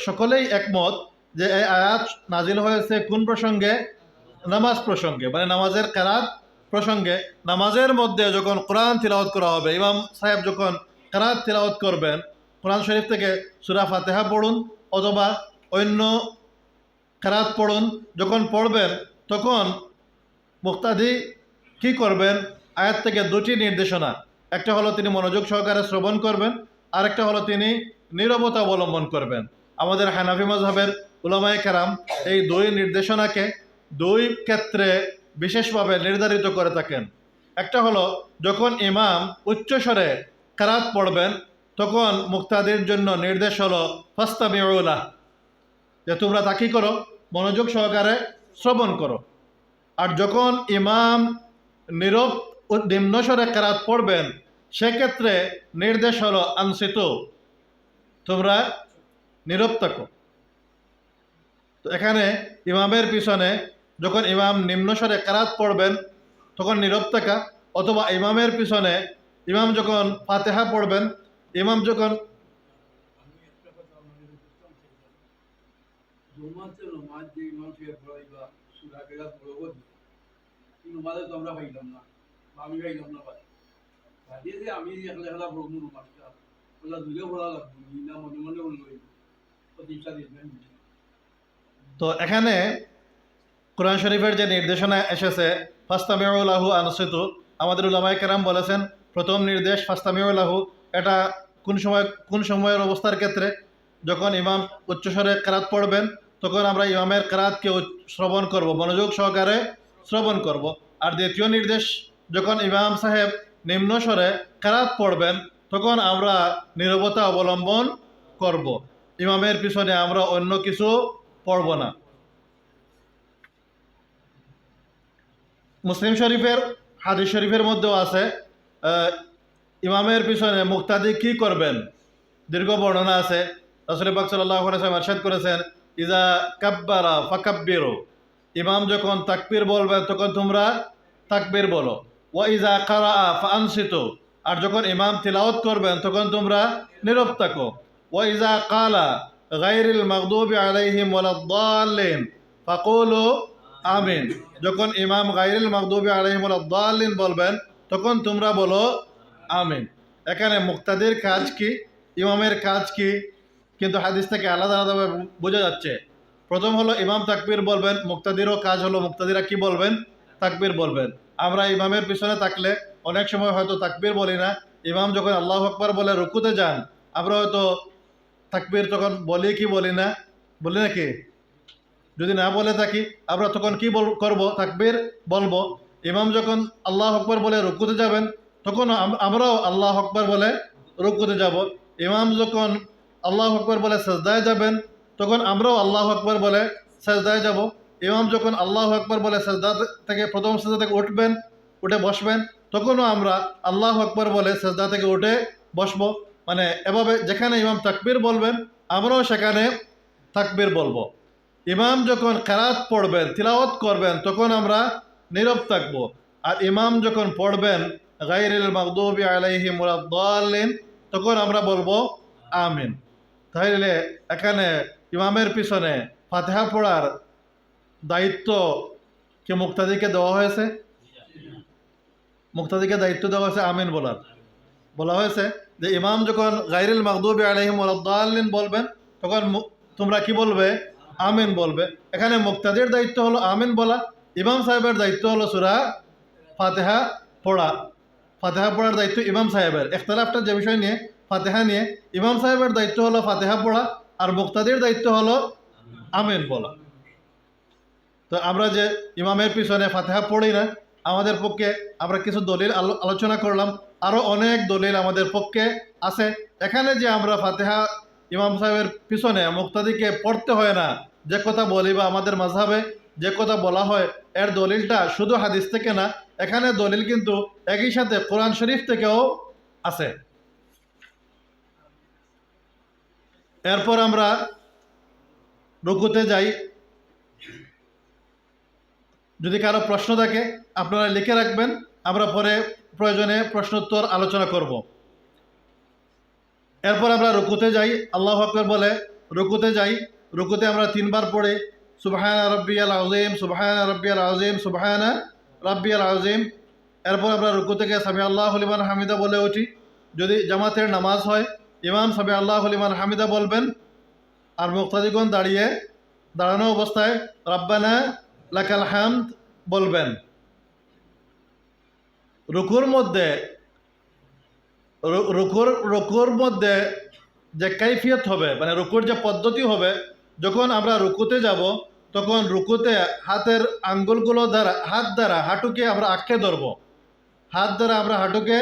সকলেই একমত যে এই আয়াত নাজিল হয়েছে কোন প্রসঙ্গে? নামাজ প্রসঙ্গে, মানে নামাজের কেরাত প্রসঙ্গে। নামাজের মধ্যে যখন কোরআন তিলাওয়াত করা হবে, ইমাম সাহেব যখন কেরাত তিলাওয়াত করবেন, কোরআন শরীফ থেকে সূরা ফাতিহা পড়ুন অথবা অন্য কেরাত পড়ুন, যখন পড়বেন তখন মুক্তাদি কি করবেন? আয়াত থেকে দুটি নির্দেশনা, একটা হলো তিনি মনোযোগ সহকারে শ্রবণ করবেন, আরেকটা হলো তিনি নীরবতা অবলম্বন করবেন। আমাদের হানাফি মাযহাবের উলামায়ে কেরাম এই দুই নির্দেশনাকে দুই ক্ষেত্রে বিশেষভাবে নির্ধারিত করে থাকেন। একটা হলো যখন ইমাম উচ্চস্বরে কেরাত পড়বেন তখন মুক্তাদির জন্য নির্দেশ হলো ফাস্তামিউ লাহ, যে তোমরা তা কি করো? মনোযোগ সহকারে শ্রবণ করো। আর যখন ইমাম নীরব ও নিম্নস্বরে কেরাত পড়বেন সেক্ষেত্রে নির্দেশ হলো আনসিতু, তোমরা নীরব থাকো। তো এখানে ইমামের পিছনে যখন ইমাম নিম্নস্বরে কেরাত পড়বেন তখন নীরব থাকা, অথবা ইমামের পিছনে ইমাম যখন ফাতিহা পড়বেন, ইমাম যখন তো এখানে কোরআন শরীফের যে নির্দেশনা এসেছে ফাস্তামিউ লাহু আনসিতু, আমাদের উলামায়ে কেরাম বলেছেন প্রথম নির্দেশ ফাস্তামিউ লাহু, এটা কোন সময়ের অবস্থার ক্ষেত্রে? যখন ইমাম উচ্চস্বরে কেরাত পড়বেন তখন আমরা ইমামের কেরাতকে শ্রবণ করব, মনোযোগ সহকারে শ্রবণ করব। আর দ্বিতীয় নির্দেশ, যখন ইমাম সাহেব নিম্ন স্বরে কেরাত পড়বেন তখন আমরা নীরবতা অবলম্বন করব, ইমামের পিছনে আমরা অন্য কিছু পড়ব না। মুসলিম শরীফের হাদিস শরীফের মধ্যেও আছে ইমামের পিছনে মুক্তাদি কি করবেন, দীর্ঘ বর্ণনা আছে। রাসূল পাক সাল্লাল্লাহু আলাইহি ওয়াসাল্লাম ইরশাদ করেছেন ইজা কাব্বারা ফাকাব্বিরু, ইমাম যখন তাকবীর বলবেন তখন তোমরা তাকবীর বলো। ওয়া ইজা কারাআ ফাআনসিতু, আর যখন ইমাম তিলাওয়াত করবেন তখন তোমরা নীরব থাকো। ওয়া ইজা কালা গায়রিল মাগদুবি আলাইহিম ওয়ালাদ-দাল্লিন ফাকুলু আমিন, যখন ইমাম গায়রিল মাগদুবি আলাইহিম ওয়ালাদ-দাল্লিন বলবেন তখন তোমরা বলো আমিন। এখানে মুক্তাদির কাজ কি, ইমামের কাজ কি, কিন্তু হাদিস থেকে আলাদা আলাদাভাবে বোঝা যাচ্ছে। প্রথম হলো ইমাম তাকবীর বলবেন, মুক্তাদিরও কাজ হলো মুক্তাদিরা কি বলবেন? তাকবীর বলবেন। আমরা ইমামের পিছনে থাকলে অনেক সময় হয়তো তাকবীর বলি না, ইমাম যখন আল্লাহু আকবার বলে রুকুতে যান আমরা হয়তো তাকবীর তখন বলি কি বলি না? বলি নাকি? যদি না বলে থাকি আমরা তখন কি করব? তাকবীর বলবো। ইমাম যখন আল্লাহু আকবার বলে রুকুতে যাবেন তখন আমরাও আল্লাহু আকবার বলে রুকুতে যাব। ইমাম যখন আল্লাহু আকবার বলে সাজদায় যাবেন তখন আমরাও আল্লাহু আকবার বলে সাজদায় যাব। ইমাম যখন আল্লাহু আকবার বলে সাজদা থেকে প্রথম সাজদা থেকে উঠে বসবেন তখনও আমরা আল্লাহু আকবার বলে সাজদা থেকে উঠে বসবো। মানে এভাবে যেখানে ইমাম তাকবীর বলবেন আমরাও সেখানে তাকবীর বলবো। ইমাম যখন কেরাত পড়বেন, তিলাওয়াত করবেন তখন আমরা নীরব থাকব। আর ইমাম যখন পড়বেন গায়রিল মাগদুবি আলাইহিম ওয়ালাদ-দাল্লিন তখন আমরা বলবো আমিন। তাহলে এখানে ইমামের পিছনে ফাতিহা পড়ার দায়িত্ব কে মুক্তাদিকে দেওয়া হয়েছে? মুক্তাদিকে দায়িত্ব দেওয়া হয়েছে আমিন বলার। বলা হয়েছে যে ইমাম যখন গায়রুল মাগদুবি আলাইহিম ওয়ালাদ-দাল্লিন বলবেন তখন তোমরা কি বলবে? আমিন বলবে। এখানে মুক্তাদির দায়িত্ব হলো আমিন বলা, ইমাম সাহেবের দায়িত্ব হলো সূরা ফাতিহা পড়া। ফাতিহা পড়ার দায়িত্ব ইমাম সাহেবের। ইখতিলাফটা যে বিষয় নিয়ে, ফাতিহা নিয়ে, ইমাম সাহেবের দায়িত্ব হলো ফাতিহা পড়া আর মুক্তাদির দায়িত্ব হলো আমিন বলা। তো আমরা যে ইমামের পিছনে ফাতিহা পড়ি না, আমাদের পক্ষে আমরা কিছু দলিল আলোচনা করলাম, আরও অনেক দলিল আমাদের পক্ষে আছে। এখানে যে আমরা ফাতিহা ইমাম সাহেবের পিছনে মুক্তাদিকে পড়তে হয় না, যে কথা বলি বা আমাদের মাযহাবে যে কথা বলা হয়, এর দলিলটা শুধু হাদিস থেকে না, এখানে দলিল কিন্তু একই সাথে কোরআন শরীফ থেকেও আছে। এরপর আমরা রুকুতে যাই। যদি কারো প্রশ্ন থাকে আপনারা লিখে রাখবেন, আমরা পরে প্রয়োজনে প্রশ্নোত্তর আলোচনা করব। এরপর আমরা রুকুতে যাই, আল্লাহু আকবার বলে রুকুতে যাই। রুকুতে আমরা 3 বার পড়ি সুবহানা রাব্বিয়াল আযীম, সুবহানা রাব্বিয়াল আযীম, সুবহানা রাব্বিয়াল আযীম। এরপর আমরা রুকু থেকে সামি আল্লাহু লিমান হামিদা বলে উঠি। যদি জামাতের নামাজ হয় ইমাম সামি আল্লাহু লিমান হামিদা বলবেন আর মুক্তাদিগণ দাঁড়ানো অবস্থায় রাব্বানা লাকাল হামদ বলবেন। রুকুর মধ্যে যে কাইফিয়ত হবে, মানে রুকুর যে পদ্ধতি হবে, যখন আমরা রুকুতে যাব তখন রুকুতে হাতের আঙ্গুলগুলো দ্বারা হাঁটুকে আমরা আঁকড়ে ধরবো। হাত দ্বারা আমরা হাঁটুকে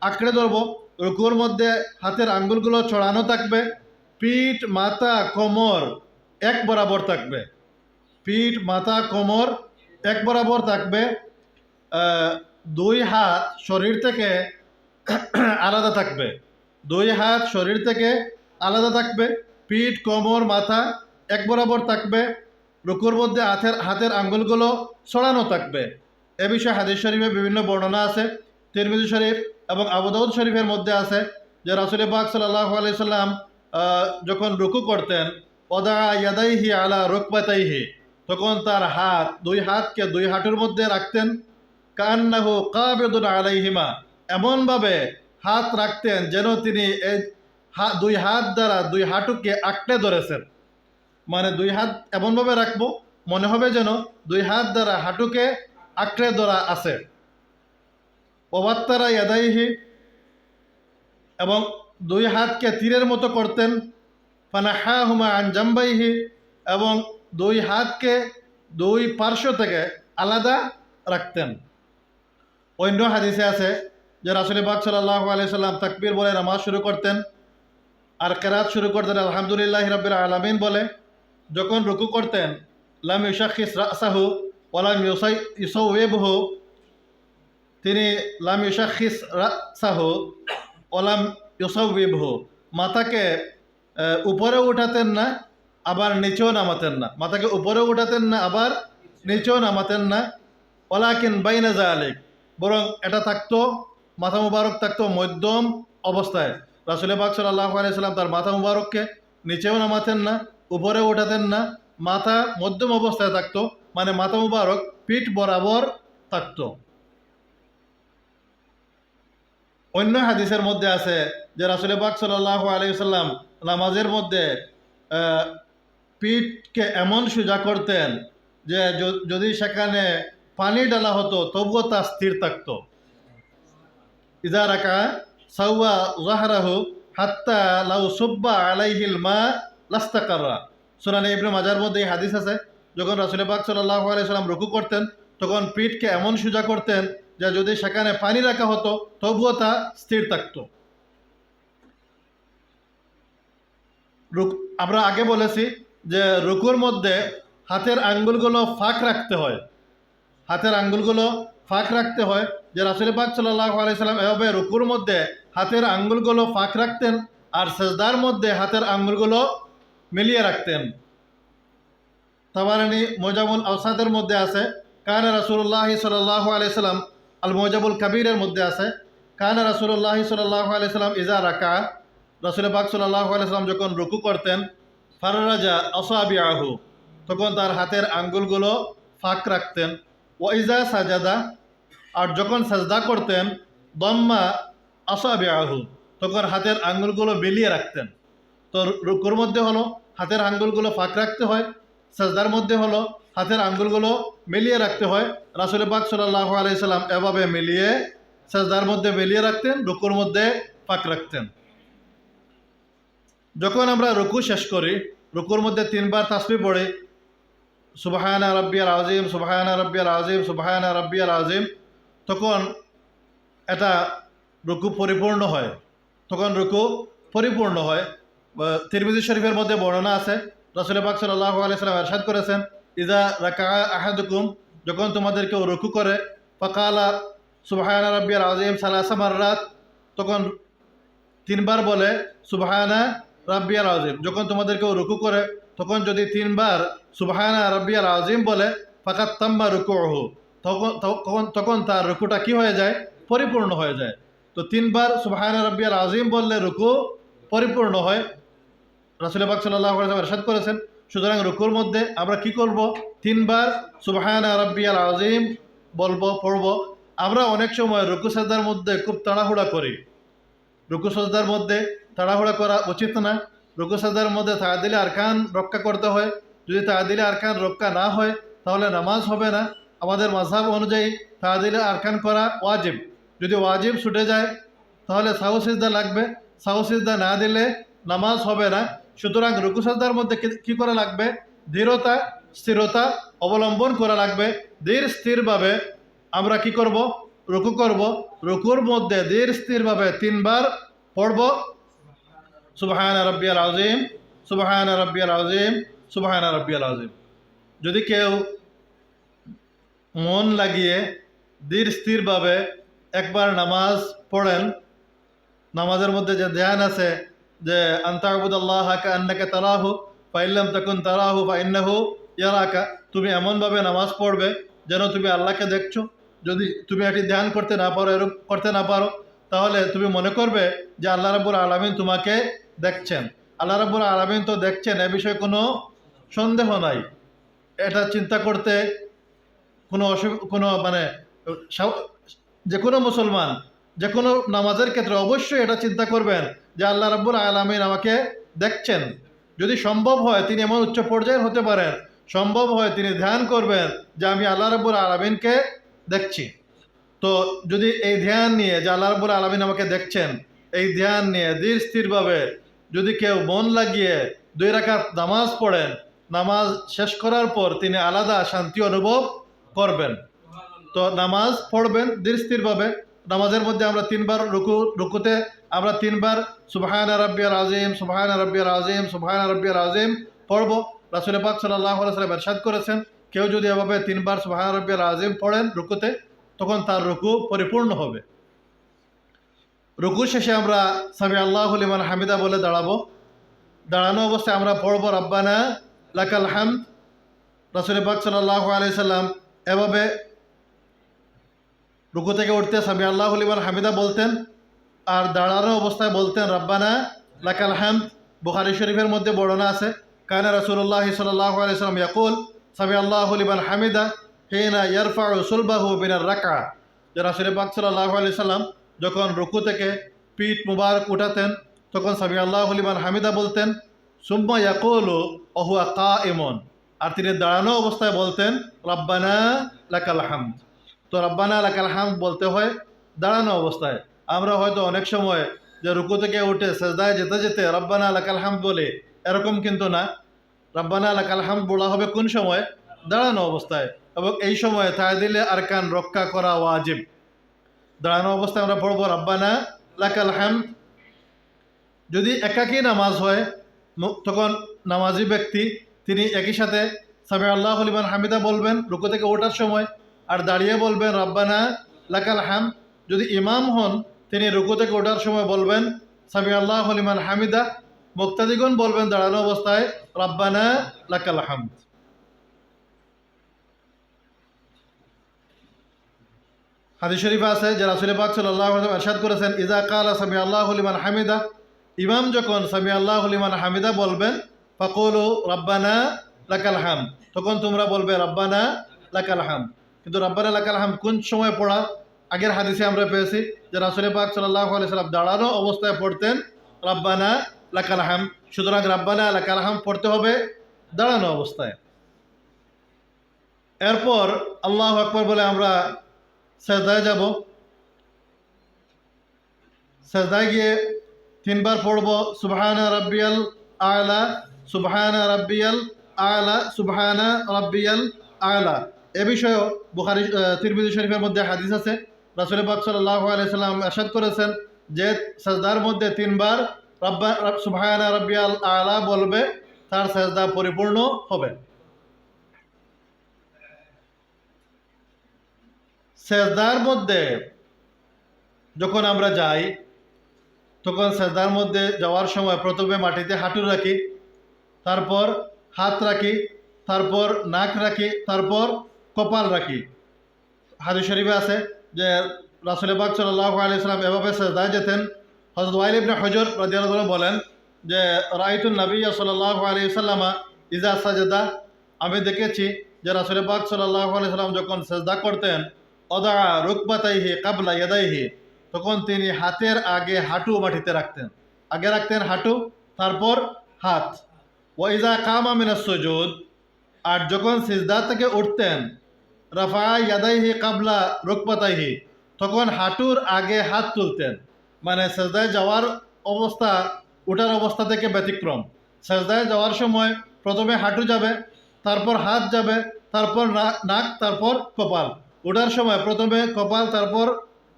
আঁকড়ে ধরবো। রুকুর মধ্যে হাতের আঙ্গুলগুলো ছড়ানো থাকবে। পিঠ, মাথা, কোমর এক বরাবর থাকবে। পিঠ, মাথা, কোমর এক বরাবর থাকবে। 2 হাত শরীর থেকে আলাদা থাকবে। 2 হাত শরীর থেকে আলাদা থাকবে। পিঠ, কোমর, মাথা এক বরাবর থাকবে। রুকুর মধ্যে হাতের আঙ্গুলগুলো ছড়ানো থাকবে। এ বিষয়ে হাদিস শরীফে বিভিন্ন বর্ণনা আছে। তিরমিজি শরীফ এবং আবু দাউদ শরীফের মধ্যে আছে যে রাসূল পাক সাল্লাল্লাহু আলাইহি সাল্লাম যখন রুকু করতেন ওদা ইয়াদাইহি আলা রুকবাতাইহি, তখন তার হাত 2 হাতকে 2 হাঁটুর মধ্যে রাখতেন। কান্নাহু কাবিদুন আলাইহিমা, এমনভাবে হাত রাখতেন যেন তিনি এই 2 হাত দ্বারা 2 হাঁটুকে আঁকড়ে ধরেছেন। মানে 2 হাত এমনভাবে রাখবো মনে হবে যেন 2 হাত দ্বারা হাঁটুকে আঁকড়ে ধরা আছে। ওয়াত্তারা ইয়াদাইহি, এবং 2 হাতকে তীরের মতো করতেন। ফানাহাহুমা আন জামবাইহি, এবং 2 হাতকে 2 পার্শ্ব থেকে আলাদা রাখতেন। অন্য হাদিসে আছে যে রাসূল পাক সাল্লাল্লাহু আলাইহি সাল্লাম তাকবীর বলে নামাজ শুরু করতেন আর কিরাত শুরু করতেন আলহামদুলিল্লাহি রাব্বিল আলামিন বলে। যখন রুকু করতেন লাম ইউশাখিস রাসাহু ওয়া লাম ইউসাউবিহু, তিনি লাম ইউশাখিস রাসাহু ওয়া লাম ইউসাউবিহু, মাথাকে উপরে উঠাতেন না আবার নিচেও নামাতেন না। মাথাকে উপরেও উঠাতেন না আবার নিচেও নামাতেন না। ওয়ালাকিন বাইনা যালিক, বরং এটা থাকতো, মাথা মুবারক থাকতো মধ্যম অবস্থায়। রাসূল পাক সাল্লাল্লাহু আলাইহি সাল্লাম তার মাথা মুবারককে নিচেও নামাতেন না, উপরেও উঠাতেন না, মাথা মধ্যম অবস্থায় থাকতো, মানে মাথা মুবারক পিঠ বরাবর থাকতো। অন্য হাদিসের মধ্যে আছে যে রাসূল পাক সাল্লাল্লাহু আলাইহি সাল্লাম নামাজের মধ্যে পিঠকে এমন সোজা করতেন যে যদি সেখানে পানি ডালা হতো তবুও তা স্থির থাকতো। ইযা রাকা সাওয়া যাহরাহু হাত্তা লাউ সুব্বা আলাইহিল মা লাস্তাকাররা। সুনানে ইবনে মাজার মধ্যে এই হাদিস আছে, যখন রাসূল পাক সাল্লাল্লাহু আলাইহি সাল্লাম রুকু করতেন তখন পিঠকে এমন সোজা করতেন যে যদি সেখানে পানি রাখা হতো তবুও তা স্থির থাকতো। আমরা আগে বলেছি যে রুকুর মধ্যে হাতের আঙ্গুলগুলো ফাঁক রাখতে হয়। হাতের আঙ্গুলগুলো ফাঁক রাখতে হয়, যে রাসূল পাক সাল্লাল্লাহু আলাইহি সাল্লাম এভাবে রুকুর মধ্যে হাতের আঙ্গুলগুলো ফাঁক রাখতেন আর সিজদার মধ্যে হাতের আঙ্গুলগুলো মিলিয়ে রাখতেন। তাবারানী মুজামুল আওসাতের মধ্যে আছে কানা রাসূলুল্লাহ সাল্লাল্লাহু আলাইহি সাল্লাম, আল মুজামুল কাবীরের মধ্যে আছে কানা রাসূলুল্লাহ সাল্লাল্লাহু আলাইহি সাল্লাম ইযা রাকা, রাসূল পাক সাল্লাল্লাহু আলাইহি ওয়াসাল্লাম যখন রুকু করতেন, ফাররাজা আসাবিআহু, তখন তার হাতের আঙ্গুলগুলো ফাঁক রাখতেন। ওয়াইজা সাজাদা, আর যখন সাজদা করতেন, দম্মা আসাবিআহু, তখন হাতের আঙ্গুলগুলো মিলিয়ে রাখতেন। তো রুকুর মধ্যে হলো হাতের আঙ্গুলগুলো ফাঁক রাখতে হয়, সাজদার মধ্যে হলো হাতের আঙ্গুলগুলো মিলিয়ে রাখতে হয়। রাসূল পাক সাল্লাল্লাহু আলাইহি সাল্লাম এভাবে মিলিয়ে সাজদার মধ্যে মিলিয়ে রাখতেন, রুকুর মধ্যে ফাঁক রাখতেন। যখন আমরা রুকু শেষ করি, রুকুর মধ্যে 3 বার তাসবিহ পড়ি, সুবহানা রাব্বিয়াল আযীম, সুবহানা রাব্বিয়াল আযীম, সুবহানা রাব্বিয়াল আযীম, তখন এটা রুকু পরিপূর্ণ হয়। তখন রুকু পরিপূর্ণ হয়। তিরমিজি শরীফের মধ্যে বর্ণনা আছে, রাসূল পাক সাল্লাল্লাহু আলাইহি সাল্লাম ইরশাদ করেছেন, ইযা রাকাআ আহাদুকুম, যখন তোমাদের কেউ রুকু করে, ফাকালা সুবহানা রাব্বিয়াল আযীম সালাসা মাররাত, তখন 3 বার বলে সুবহানা রাব্বিয়াল আযীম। যখন তোমাদের কেউ রুকু করে, তখন যদি 3 বার সুবহানা রাব্বিয়াল আযীম বলে, ফাকাত তাম্মা রুকুহু, তখন তার রুকুটা কি হয়ে যায়? পরিপূর্ণ হয়ে যায়। তো 3 বার সুবহানা রাব্বিয়াল আযীম বললে রুকু পরিপূর্ণ হয়। রাসূল পাক সাল্লাল্লাহু আলাইহি ওয়াসাল্লাম ইরশাদ করেছেন, সুতরাং রুকুর মধ্যে আমরা কি করব? 3 বার সুবহানা রাব্বিয়াল আযীম বলবো, পড়ব। আমরা অনেক সময় রুকু সাজদার মধ্যে খুব তাড়াহুড়া করি। রুকু সাজদার মধ্যে তাড়াহুড়া করা উচিত না। রুকু সাজদার মধ্যে তাআদিলে আরকান রক্ষা করতে হয়। যদি তাআদিলে আরকান রক্ষা না হয়, তাহলে নামাজ হবে না। আমাদের মাযহাব অনুযায়ী তাআদিলে আরকান করা ওয়াজিব। যদি ওয়াজিব ছুটে যায়, তাহলে সাহু সিজদা লাগবে। সাহু সিজদা না দিলে নামাজ হবে না। সুতরাং রুকু সাজদার মধ্যে কি করা লাগবে? দৃঢ়তা, স্থিরতা অবলম্বন করা লাগবে। ধীর স্থিরভাবে আমরা কি করব? রুকু করব। রুকুর মধ্যে ধীর স্থিরভাবে 3 বার পড়ব, সুবহানা রাব্বিয়াল আযীম, সুবহানা রাব্বিয়াল আযীম, সুবহানা রাব্বিয়াল আযীম। যদি কেউ মন লাগিয়ে ধীর স্থিরভাবে একবার নামাজ পড়েন, নামাজের মধ্যে যে ধ্যান আছে যে আনতা আবুদাল্লাহা কাআন্নাকা তারাহু ফাইন লাম তাকুন তারাহু ফাইন্নাহু ইয়ারাকা, তুমি এমনভাবে নামাজ পড়বে যেন তুমি আল্লাহকে দেখছো। যদি তুমি এটি ধ্যান করতে না পারো, এরূপ করতে না পারো, তাহলে তুমি মনে করবে যে আল্লাহ রাব্বুল আলামিন তোমাকে দেখছেন। আল্লাহ রাব্বুল আলামিন তো দেখছেন, এ বিষয়ে কোনো সন্দেহ নাই। এটা চিন্তা করতে কোনো মানে যে কোনো মুসলমান যে কোনো নামাজের ক্ষেত্রে অবশ্যই এটা চিন্তা করবেন যে আল্লাহ রাব্বুল আলামিন আমাকে দেখছেন। যদি সম্ভব হয় তিনি এমন উচ্চ পর্যায়ের হতে পারেন, সম্ভব হয় তিনি ধ্যান করবেন যে আমি আল্লাহ রাব্বুল আলামিনকে দেখছি। তো যদি এই ধ্যান নিয়ে যে আল্লাহ রাব্বুল আলামিন আমাকে দেখছেন, এই ধ্যান নিয়ে ধীর স্থিরভাবে যদি কেউ মন লাগিয়ে 2 রাকাত নামাজ পড়েন, নামাজ শেষ করার পর তিনি আলাদা শান্তি অনুভব করবেন। তো নামাজ পড়বেন ধীর স্থিরভাবে। নামাজের মধ্যে আমরা 3 বার রুকুতে আমরা 3 বার সুবহানা রাব্বিয়াল আযীম, সুবহানা রাব্বিয়াল আযীম, সুবহানা রাব্বিয়াল আযীম পড়ব। রাসূল পাক সাল্লাল্লাহু আলাইহি ওয়াসাল্লাম ইরশাদ করেছেন, কেউ যদি এভাবে 3 বার সুবহানা রাব্বিয়াল আযীম পড়েন রুকুতে, তখন তার রুকু পরিপূর্ণ হবে। রুকু শেষে আমরা সামি আল্লাহু লিমান হামিদা বলে দাঁড়াবো। দাঁড়ানো অবস্থায় আমরা পড়ব রাব্বানা লাকাল হামদ। রাসূল পাক সাল্লাল্লাহু আলাইহি সাল্লাম এভাবে রুকু থেকে উঠতে সামি আল্লাহু লিমান হামিদা বলতেন, আর দাঁড়ানো অবস্থায় বলতেন রাব্বানা লাকাল হামদ। বুখারী শরীফের মধ্যে বর্ণনা আছে, কানা রাসূলুল্লাহ সাল্লাল্লাহু আলাইহি সাল্লাম ইয়াকুল সামি আল্লাহু লিমান হামিদা হিনা ইয়ারফাউ সুলবাহু মিনার রাকআ। যে রাসূল পাক সাল্লাল্লাহু আলাইহি সাল্লাম যখন রুকু থেকে পিঠ মুবারক উঠাতেন, তখন সামি আল্লাহু লিমান হামিদা বলতেন, সুম্মা ইয়াকুলু ওয়া হুয়া কাইমুন, আর তিনি দাঁড়ানো অবস্থায় বলতেন রাব্বানা লাকাল হামদ। তো রাব্বানা লাকাল হামদ বলতে হয় দাঁড়ানো অবস্থায়। আমরা হয়তো অনেক সময় যে রুকু থেকে উঠে সেজদায় যেতে যেতে রাব্বানা লাকাল হামদ বলে, এরকম কিন্তু না। রাব্বানা লাকাল হামদ বলা হবে কোন সময়? দাঁড়ানো অবস্থায়। এবং এই সময় তাআদিলে আরকান রক্ষা করা ওয়াজিব। দাঁড়ানো অবস্থায় আমরা পড়ব রাব্বানা লাকাল হামদ। যদি একাকী নামাজ হয়, তখন নামাজি ব্যক্তি তিনি একই সাথে সামি আল্লাহু লিমান হামিদা বলবেন রুকু থেকে ওঠার সময়, আর দাঁড়িয়ে বলবেন রাব্বানা লাকাল হামদ। যদি ইমাম হন, তিনি রুকু থেকে ওঠার সময় বলবেন সামি আল্লাহু লিমান হামিদা। মুক্তাদিগণ বলবেন দাঁড়ানো অবস্থায় রাব্বানা লাকাল হামদ। হাদিস শরীফে আছে যে রাসূল পাক সাল্লাল্লাহু আলাইহি ওয়াসাল্লাম ইরশাদ করেছেন, ইযা ক্বালা সামি আল্লাহু লিমান হামিদা ইমাম যখন সামি আল্লাহু লিমান হামিদা বলবেন, ফাকুলু রাব্বানা লাকাল হামদ, তখন তোমরা বলবে রাব্বানা লাকাল হামদ। কিন্তু রাব্বানা লাকাল হামদ কোন সময় পড়া? আগের হাদিসে আমরা পেয়েছি যে রাসূল পাক সাল্লাল্লাহু আলাইহি সাল্লাম দাঁড়ানো অবস্থায় পড়তেন রাব্বানা লাকাল হামদ। সুতরাং রাব্বানা লাকাল হামদ পড়তে হবে দাঁড়ানো অবস্থায়। এরপর আল্লাহু আকবার বলে আমরা সেজদায় যাব। সেজদায় গিয়ে তিনবার পড়ব সুবহানা রাব্বিয়াল আলা, সুবহানা রাব্বিয়াল আলা, সুবহানা রাব্বিয়াল আলা। এ বিষয়েও বুখারী তিরমিজি শরীফের মধ্যে হাদিস আছে। রাসূল পাক সাল্লাল্লাহু আলাইহি সাল্লাম ইরশাদ করেছেন যে সেজদার মধ্যে তিনবার সুবহানা রাব্বিয়াল আলা বলবে, তার সেজদা পরিপূর্ণ হবে। সেজদার মধ্যে যখন আমরা যাই, তখন সেজদার মধ্যে যাওয়ার সময় প্রথমে মাটিতে হাঁটু রাখি, তারপর হাত রাখি, তারপর নাক রাখি, তারপর কপাল রাখি। হাদিস শরীফে আছে যে রাসূল পাক সাল্লাল্লাহু আলাইহি সাল্লাম এভাবে সেজদায় যেতেন। হযরত ওয়াইল ইবনে হুজর রাদিয়াল্লাহু আনহু বলেন যে রাআইতুন নাবিয়্য সাল্লাল্লাহু আলাইহি সাল্লামা ইযা সাজাদা, আমি দেখেছি যে রাসূল পাক সাল্লাল্লাহু আলাইহি সাল্লাম যখন সেজদা করতেন, ওয়াদা রুকবাতাইহি ক্বাবলা ইয়াদাইহি, তখন তিনি হাতের আগে হাঁটু মাটিতে রাখতেন। আগে রাখতেন হাঁটু, তারপর হাত। ওয়া ইযা কামা মিনাস সুজুদ, আর যখন সিজদা থেকে উঠতেন, রাফা ইয়াদাইহি ক্বাবলা রুকবাতাইহি, তখন হাঁটুর আগে হাত তুলতেন। মানে সেজদায় যাওয়ার অবস্থা ওঠার অবস্থা থেকে ব্যতিক্রম। সেজদায় যাওয়ার সময় প্রথমে হাঁটু যাবে, তারপর হাত যাবে, তারপর নাক, তারপর কপাল। ওঠার সময় প্রথমে কপাল, তারপর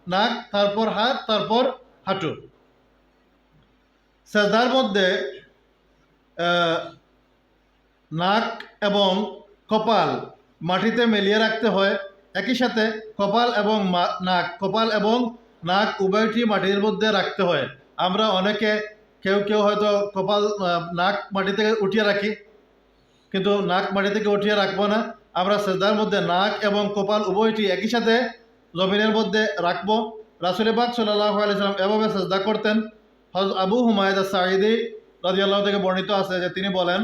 নাক, তারপর হাত, তারপর হাঁটু। সেজদার মধ্যে নাক এবং কপাল মাটিতে মিলিয়ে রাখতে হয়। একই সাথে কপাল এবং নাক উভয়টি মাটির মধ্যে রাখতে হয়। আমরা অনেকে কেউ কেউ হয়তো কপাল নাক মাটি থেকে উঠিয়ে রাখি, কিন্তু নাক মাটি থেকে উঠিয়ে রাখবো না। আমরা সেজদার মধ্যে নাক এবং কপাল উভয়টি একই সাথে জমিনের মধ্যে রাখবো। রাসূল পাক সাল্লাল্লাহু আলাইহি সাল্লাম এভাবে সেজদা করতেন। হযরত আবু হুমায়দা সাঈদী রাদিয়াল্লাহু থেকে বর্ণিত আছে যে তিনি বলেন,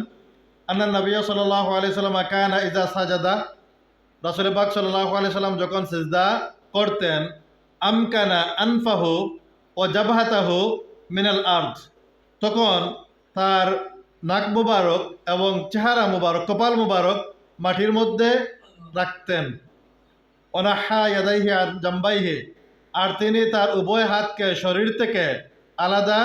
আন্না নবিয়্য সাল্লাল্লাহু আলাইহি সাল্লাম কানা ইযা সাজাদা, রাসূল পাক সাল্লাল্লাহু আলাইহি সাল্লাম যখন সিজদা করতেন, আমকানা আনফাহু ওয়া জাবহাতাহু মিনাল আরদ, তখন তার নাক মুবারক এবং চেহারা মুবারক, কপাল মুবারক মাটির মধ্যে রাখতেন। অনাহা ইয়াদাইহি আর জাম্বাইহি, আর তিনি তার উভয় হাতকে শরীর থেকে আলাদা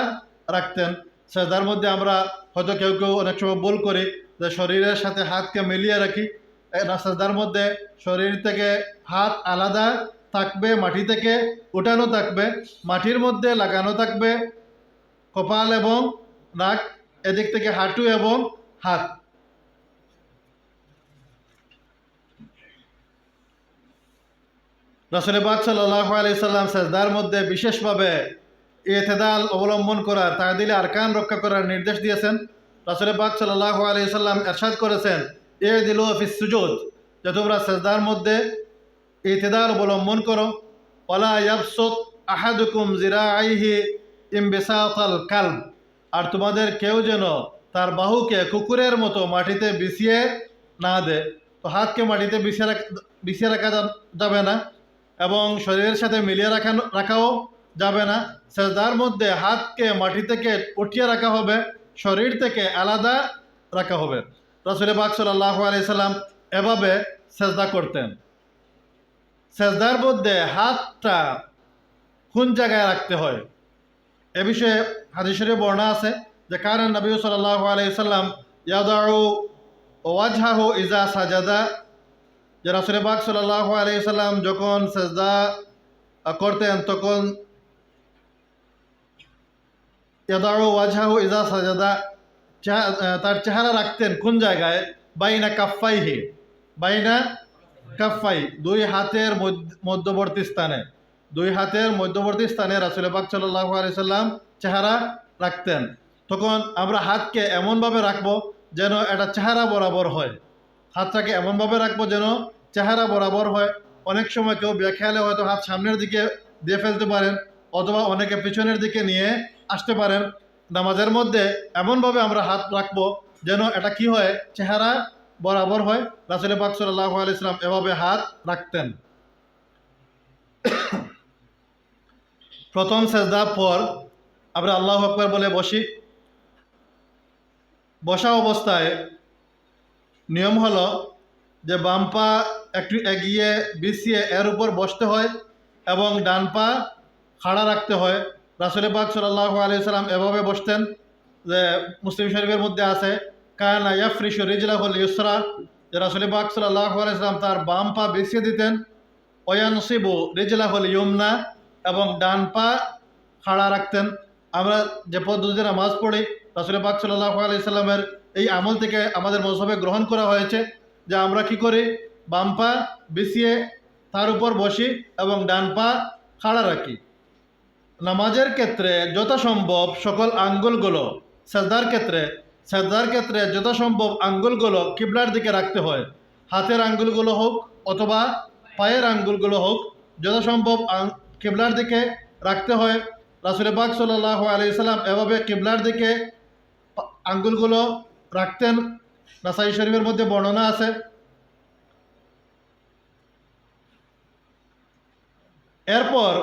রাখতেন। সেজদার মধ্যে আমরা হয়তো কেউ কেউ অনেক সময় ভুল করি যে শরীরের সাথে হাতকে মিলিয়ে রাখি। সেজদার মধ্যে শরীর থেকে হাত আলাদা থাকবে, মাটি থেকে উঠানো থাকবে, মাটির মধ্যে লাগানো থাকবে কপাল এবং নাক, এদিক থেকে হাঁটু এবং হাত। রাসূল পাক সাল্লাল্লাহু আলাইহি সাল্লাম সেজদার মধ্যে বিশেষভাবে ইতিদাল অবলম্বন করার, তা'দিল আরকান রক্ষা করার নির্দেশ দিয়েছেন। রাসূল পাক সাল্লাল্লাহু আলাইহি সাল্লাম ইরশাদ করেছেন, ইদিলু ফিস সুজুদ, যে তোমরা সেজদার মধ্যে ইতিদাল অবলম্বন করো। ওয়ালা ইয়াবসুত আহাদুকুম যিরাআইহি ইমবিসাতাল কালব, আর তোমাদের কেউ যেন তার বাহুকে কুকুরের মতো মাটিতে বিছিয়ে না দেয়। তো হাতকে মাটিতে বিছিয়ে রাখা যাবে না এবং শরীরের সাথে মিলিয়ে রাখাও যাবে না। সেজদার মধ্যে হাতকে মাটি থেকে উঠিয়ে রাখা হবে, শরীর থেকে আলাদা রাখা হবে। রাসূল পাক সাল্লাল্লাহু আলাইহি সাল্লাম এভাবে সেজদা করতেন। সেজদার মধ্যে হাতটা কোন জায়গায় রাখতে হয় এ বিষয়ে হাদিস শরীফে বর্ণনা আছে যে কানা নবী সাল্লাল্লাহু আলাইহি সাল্লাম ইয়াদাউ ওয়াজহাহু ইযা সাজাদা, যে রাসূল পাক সাল্লাল্লাহু আলাইহি সাল্লাম যখন সেজদা করতেন তখন ইয়াদাউ ওয়াজহাহু ইযা সাজাদা, তার চেহারা রাখতেন কোন জায়গায়? বাইনা কাফাইহি, বাইনা কাফাই, দুই হাতের মধ্যবর্তী স্থানে, দুই হাতের মধ্যবর্তী স্থানে রাসূল পাক সাল্লাল্লাহু আলাইহি সাল্লাম চেহারা রাখতেন। তখন আমরা হাতকে এমনভাবে রাখবো যেন এটা চেহারা বরাবর হয়। হাতটাকে এমনভাবে রাখবো যেন চেহারা বরাবর হয়। অনেক সময় কেউ বেখেয়ালে হয়তো হাত সামনের দিকে দিয়ে ফেলতে পারেন, অথবা অনেকে পিছনের দিকে নিয়ে আসতে পারেন। নামাজের মধ্যে এমনভাবে আমরা হাত রাখবো যেন এটা কি হয়, চেহারা বরাবর হয়। রাসূল পাক সাল্লাল্লাহু আলাইহি ওয়াসাল্লাম এভাবে হাত রাখতেন। প্রথম সেজদার পর আমরা আল্লাহু আকবার বলে বসি। বসা অবস্থায় নিয়ম হলো যে বাম পা একটু এগিয়ে বিছিয়ে এর উপর বসতে হয় এবং ডান পা খাড়া রাখতে হয়। রাসূল পাক সাল্লাল্লাহু আলাইহি ওয়াসাল্লাম এভাবে বসতেন যে মুসলিম শরীফের মধ্যে আছে কানা ইয়াফরিশু রিজলাহুল ইউসরা, যে রাসূল পাক সাল্লাল্লাহু আলাইহি ওয়াসাল্লাম তার বাম পা বিছিয়ে দিতেন। ওয়ানসিবু রিজলাহুল ইয়ুমনা, এবং ডান পা খাড়া রাখতেন। আমরা যে পদ্ধতিতে নামাজ পড়ি রাসূল পাক সাল্লাল্লাহু আলাইহি সাল্লামের এই আমল থেকে আমাদের মযহবে গ্রহণ করা হয়েছে যে আমরা কি করি, বাম পা বিছিয়ে তার উপর বসি এবং ডান পা খাড়া রাখি। নামাজের ক্ষেত্রে যথাসম্ভব সকল আঙ্গুলগুলো সেজদার ক্ষেত্রে যথাসম্ভব আঙ্গুলগুলো কিবলার দিকে রাখতে হয়। হাতের আঙ্গুলগুলো হোক অথবা পায়ের আঙ্গুলগুলো হোক, যথাসম্ভব কিবলার দিকে রাখতে হয়। রাসূল পাক সাল্লাল্লাহু আলাইহি সাল্লাম এভাবে কিবলার দিকে আঙ্গুলগুলো রাখতেন। নাসাই শরীফের মধ্যে বর্ণনা আছে। এরপর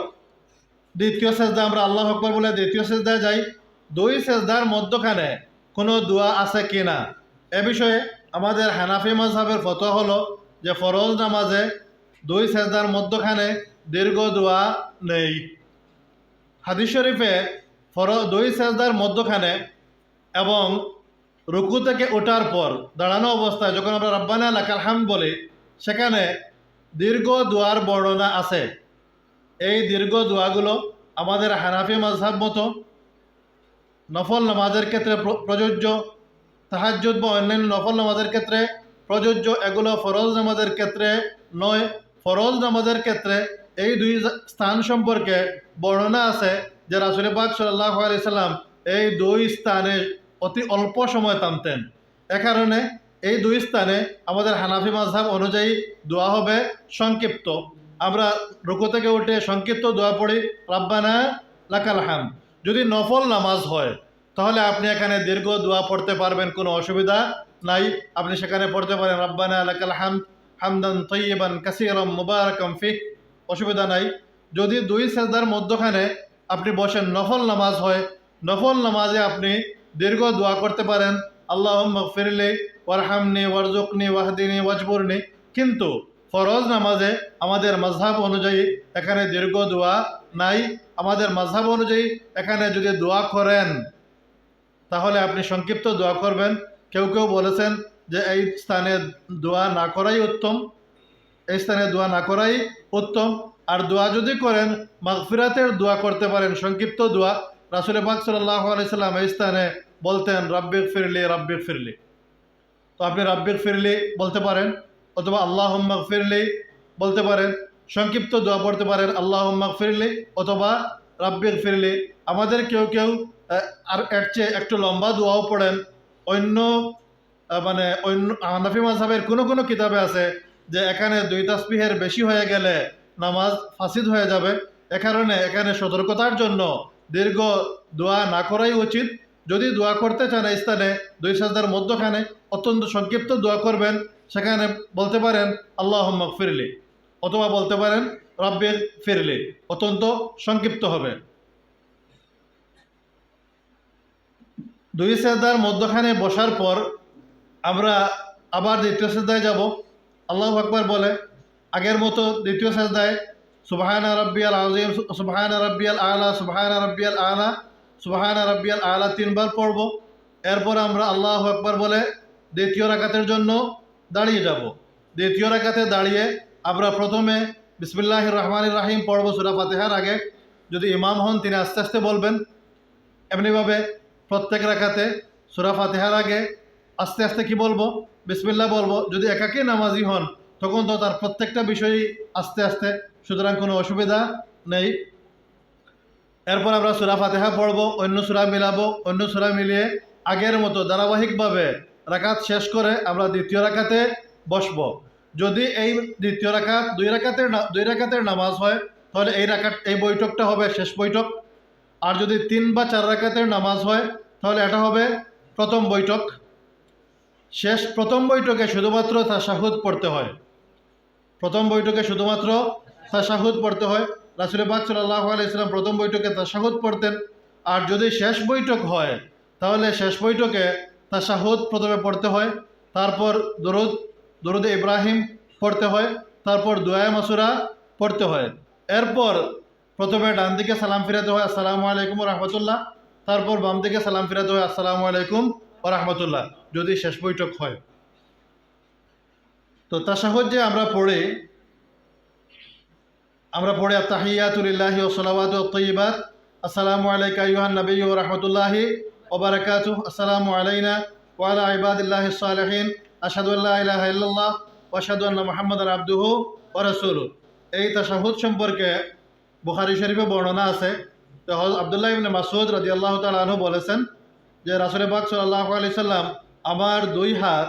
দ্বিতীয় সেজদা, আমরা আল্লাহু আকবার বলে দ্বিতীয় সেজদায় যাই। দুই সেজদার মধ্যখানে কোনো দোয়া আছে কি না, এ বিষয়ে আমাদের হানাফি মাযহাবের ফতোয়া হলো যে ফরজ নামাজে দুই সেজদার মধ্যখানে দীর্ঘ দোয়া নেই। হাদিস শরীফে দুই সেজদার মধ্যখানে এবং রুকু থেকে ওঠার পর দাঁড়ানো অবস্থায় যখন আমরা রব্বানা লাকাল হামদ বলি, সেখানে দীর্ঘ দোয়ার বর্ণনা আছে। এই দীর্ঘ দোয়াগুলো আমাদের হানাফি মাযহাব মতো নফল নামাজের ক্ষেত্রে প্রযোজ্য, তাহাজ্জুদ বা অন্যান্য নফল নামাজের ক্ষেত্রে প্রযোজ্য। এগুলো ফরজ নামাজের ক্ষেত্রে নয়। ফরজ নামাজের ক্ষেত্রে এই দুই স্থান সম্পর্কে বর্ণনা আছে যে রাসূল পাক সাল্লাল্লাহু আলাইহি সাল্লাম এই দুই স্থানে অতি অল্প সময় থামতেন। এ কারণে এই দুই স্থানে আমাদের হানাফি মাযহাব অনুযায়ী দোয়া হবে সংক্ষিপ্ত। আমরা রুকু থেকে উঠে সংক্ষিপ্ত দোয়া পড়ি, রাব্বানা লাকাল হামদ। যদি নফল নামাজ হয় তাহলে আপনি এখানে দীর্ঘ দোয়া পড়তে পারবেন, কোনো অসুবিধা নাই। আপনি সেখানে পড়তে পারেন রাব্বানা লাকাল হামদ হামদান তাইয়িবান কাসীরাম মুবারাকাম ফিহ, অসুবিধা নাই। যদি দুই সেজদার মধ্যখানে আপনি বসেন, নফল নামাজ হয়, নফল নামাজে আপনি দীর্ঘ দোয়া করতে পারেন, আল্লাহুম্মা গফিরলি ওয়ারহামনি ওয়ারজুকনি ওয়াহদিনি ওয়াজবুরনি। কিন্তু ফরজ নামাজে আমাদের মাযহাব অনুযায়ী এখানে দীর্ঘ দোয়া নাই। আমাদের মাযহাব অনুযায়ী এখানে যদি দোয়া করেন তাহলে আপনি সংক্ষিপ্ত দোয়া করবেন। কেউ কেউ বলেছেন যে এই স্থানে দোয়া না করাই উত্তম, এই স্থানে দোয়া না করাই উত্তম। আর দোয়া যদি করেন মাগফিরাতের দোয়া করতে পারেন, সংক্ষিপ্ত দোয়া। রাসূল পাক সাল্লাল্লাহু আলাইহি সাল্লাম এই স্থানে বলতেন রাব্বিগফিরলি রাব্বিগফিরলি। তো আপনি রাব্বিগফিরলি বলতে পারেন অথবা আল্লাহুম্মা গফিরলি বলতে পারেন। সংক্ষিপ্ত দোয়া পড়তে পারেন আল্লাহুম্মা গফিরলি অথবা রাব্বিগফিরলি। আমাদের কেউ কেউ আর এর চেয়ে একটু লম্বা দোয়াও পড়েন। অন্য অন্য হানাফি মাযহাবের কোনো কোনো কিতাবে আছে যে এখানে দুই তাসবিহের বেশি হয়ে গেলে নামাজ ফাসিদ হয়ে যাবে। এ কারণে এখানে সতর্কতার জন্য দীর্ঘ দোয়া না করাই উচিত। যদি দোয়া করতে চান এই স্থানে দুই সাজদার মধ্যখানে অত্যন্ত সংক্ষিপ্ত দোয়া করবেন, সেখানে বলতে পারেন আল্লাহুম্মা গফিরলি অথবা বলতে পারেন রাব্বিগফিরলি, অত্যন্ত সংক্ষিপ্ত হবে। দুই সেজদার মধ্যখানে বসার পর আমরা আবার দ্বিতীয় সেজদায় যাব। আল্লাহু আকবার বলে আগের মতো দ্বিতীয় সেজদায় সুবহানা রাব্বিয়াল আযীম, সুবহানা রাব্বিয়াল আলা, সুবহানা রাব্বিয়াল আলা, সুবহানা রাব্বিয়াল আলা তিনবার পড়ব। এরপর আমরা আল্লাহু আকবার বলে দ্বিতীয় রাকাতের জন্য দাঁড়িয়ে যাব। দ্বিতীয় রাকাতে দাঁড়িয়ে আমরা প্রথমে বিসমিল্লাহির রহমানির রহিম পড়ব সূরা ফাতিহার আগে। যদি ইমাম হন তিনি আস্তে আস্তে বলবেন। এমনিভাবে প্রত্যেক রাকাতে সূরা ফাতিহার আগে আস্তে আস্তে কি বলবো, বিসমিল্লাহ বলবো। যদি একাকী নামাজি হন তখন তো তার প্রত্যেকটা বিষয়ই আস্তে আস্তে, সুতরাং কোনো অসুবিধা নেই। এরপর আমরা সূরা ফাতিহা পড়ব, অন্য সূরা মিলাবো, অন্য সূরা মিলিয়ে আগের মতো ধারাবাহিকভাবে রাকাত শেষ করে আমরা দ্বিতীয় রাকাতে বসব। যদি এই দ্বিতীয় রাকাত দুই রাকাতের নামাজ হয় তাহলে এই বৈঠকটা হবে শেষ বৈঠক। আর যদি 3 বা 4 রাকাতের নামাজ হয় তাহলে এটা হবে প্রথম বৈঠক। প্রথম বৈঠকে শুধুমাত্র তাশাহুদ পড়তে হয়। প্রথম বৈঠকে শুধুমাত্র তাশাহুদ পড়তে হয়। রাসূল পাক সাল্লাল্লাহু আলাইহি ওয়াসাল্লাম প্রথম বৈঠকে তাশাহুদ পড়তেন। আর যদি শেষ বৈঠক হয় তাহলে শেষ বৈঠকে তাশাহুদ প্রথমে পড়তে হয়, তারপর দরুদ ইব্রাহিম পড়তে হয়, তারপর দুআয়ে মাসুরা পড়তে হয়। এরপর প্রথমে ডান দিকে সালাম ফিরাতে হয় আসসালামু আলাইকুম ওয়া রাহমাতুল্লাহ, তারপর বাম দিকে সালাম ফিরাতে হয় আসসালামু আলাইকুম ওয়া রাহমাতুল্লাহ, যদি শেষ বৈঠক হয়। তো তাশাহুদ যে আমরা পড়ি আত্তাহিয়াতু লিল্লাহি ওয়া সালাওয়াতু ওয়াত তাইয়্যিবাত, আসসালামু আলাইকা আইয়ুহান নাবিয়্যু ওয়া রাহমাতুল্লাহি ওয়া বারাকাতুহু, আসসালামু আলাইনা ওয়া আলা ইবাদিল্লাহিস সালিহিন, আশহাদু আল্লা ইলাহা ইল্লাল্লাহ ওয়া আশহাদু আন্না মুহাম্মাদান আবদুহু ওয়া রাসূলুহু। এই তাশাহুদ সম্পর্কে বুখারী শরীফে বর্ণনা আছে। তো হযরত আব্দুল্লাহ ইবনে মাসউদ রাদিয়াল্লাহু তাআলা আনহু বলেছেন যে রাসূল পাক সাল্লাল্লাহু আলাইহি সাল্লাম আমার দুই হাত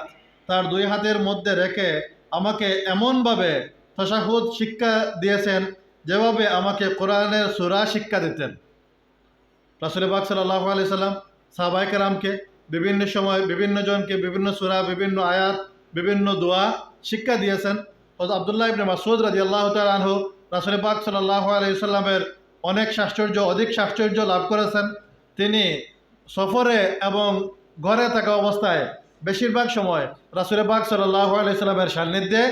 তার দুই হাতের মধ্যে রেখে আমাকে এমনভাবে তাশাহুদ শিক্ষা দিয়েছেন যেভাবে আমাকে কোরআনের সূরা শিক্ষা দিতেন। রাসূল পাক সাল্লাল্লাহু আলাইহি সাল্লাম সাহাবায়ে কেরামকে বিভিন্ন সময় বিভিন্ন জনকে বিভিন্ন সূরা, বিভিন্ন আয়াত, বিভিন্ন দোয়া শিক্ষা দিয়েছেন। হযরত আব্দুল্লাহ ইবনে মাসউদ রাদিয়াল্লাহু তাআলা আনহু রাসূল পাক সাল্লাল্লাহু আলাইহি সাল্লামের অধিক সাহচর্য লাভ করেছেন। তিনি সফরে এবং ঘরে থাকা অবস্থায় বেশিরভাগ সময় রাসূল পাক সাল্লাল্লাহু আলাইহি সাল্লামের সান্নিধ্যে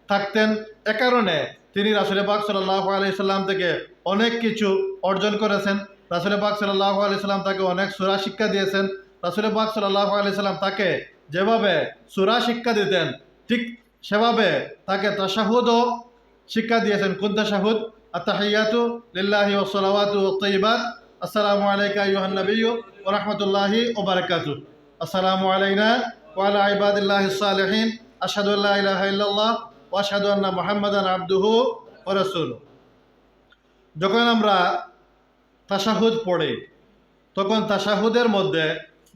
থাকতেন। এ কারণে তিনি রাসূল পাক সাল্লাল্লাহু আলাইহি সাল্লাম থেকে অনেক কিছু অর্জন করেছেন। রাসূল পাক সাল্লাল্লাহু আলাইহি সাল্লাম তাকে অনেক সূরা শিক্ষা দিয়েছেন। রাসূল পাক সাল্লাল্লাহু আলাইহি সাল্লাম তাকে যেভাবে সূরা শিক্ষা দিতেন ঠিক সেভাবে তাকে তাশাহুদও শিক্ষা দিয়েছেন। কোন তাশাহুদ? আত্তাহিয়াতু লিল্লাহি ওয়া সালাওয়াতু ওয়াত তাইয়্যিবাত, আসসালামু আলাইকা আইয়ুহান নাবিয়্যু ওয়া রাহমাতুল্লাহি ওয়া বারাকাতুহু, আসসালামু আলাইনা ওয়া আলা ইবাদিল্লাহিস সালিহিন, আশহাদু আল্লা ইলাহা ইল্লাল্লাহ ওয়া আশহাদু আন্না মুহাম্মাদান আবদুহু ওয়া রাসূলুহু। যখন আমরা তাশাহুদ পড়ি তখন তাশাহুদের মধ্যে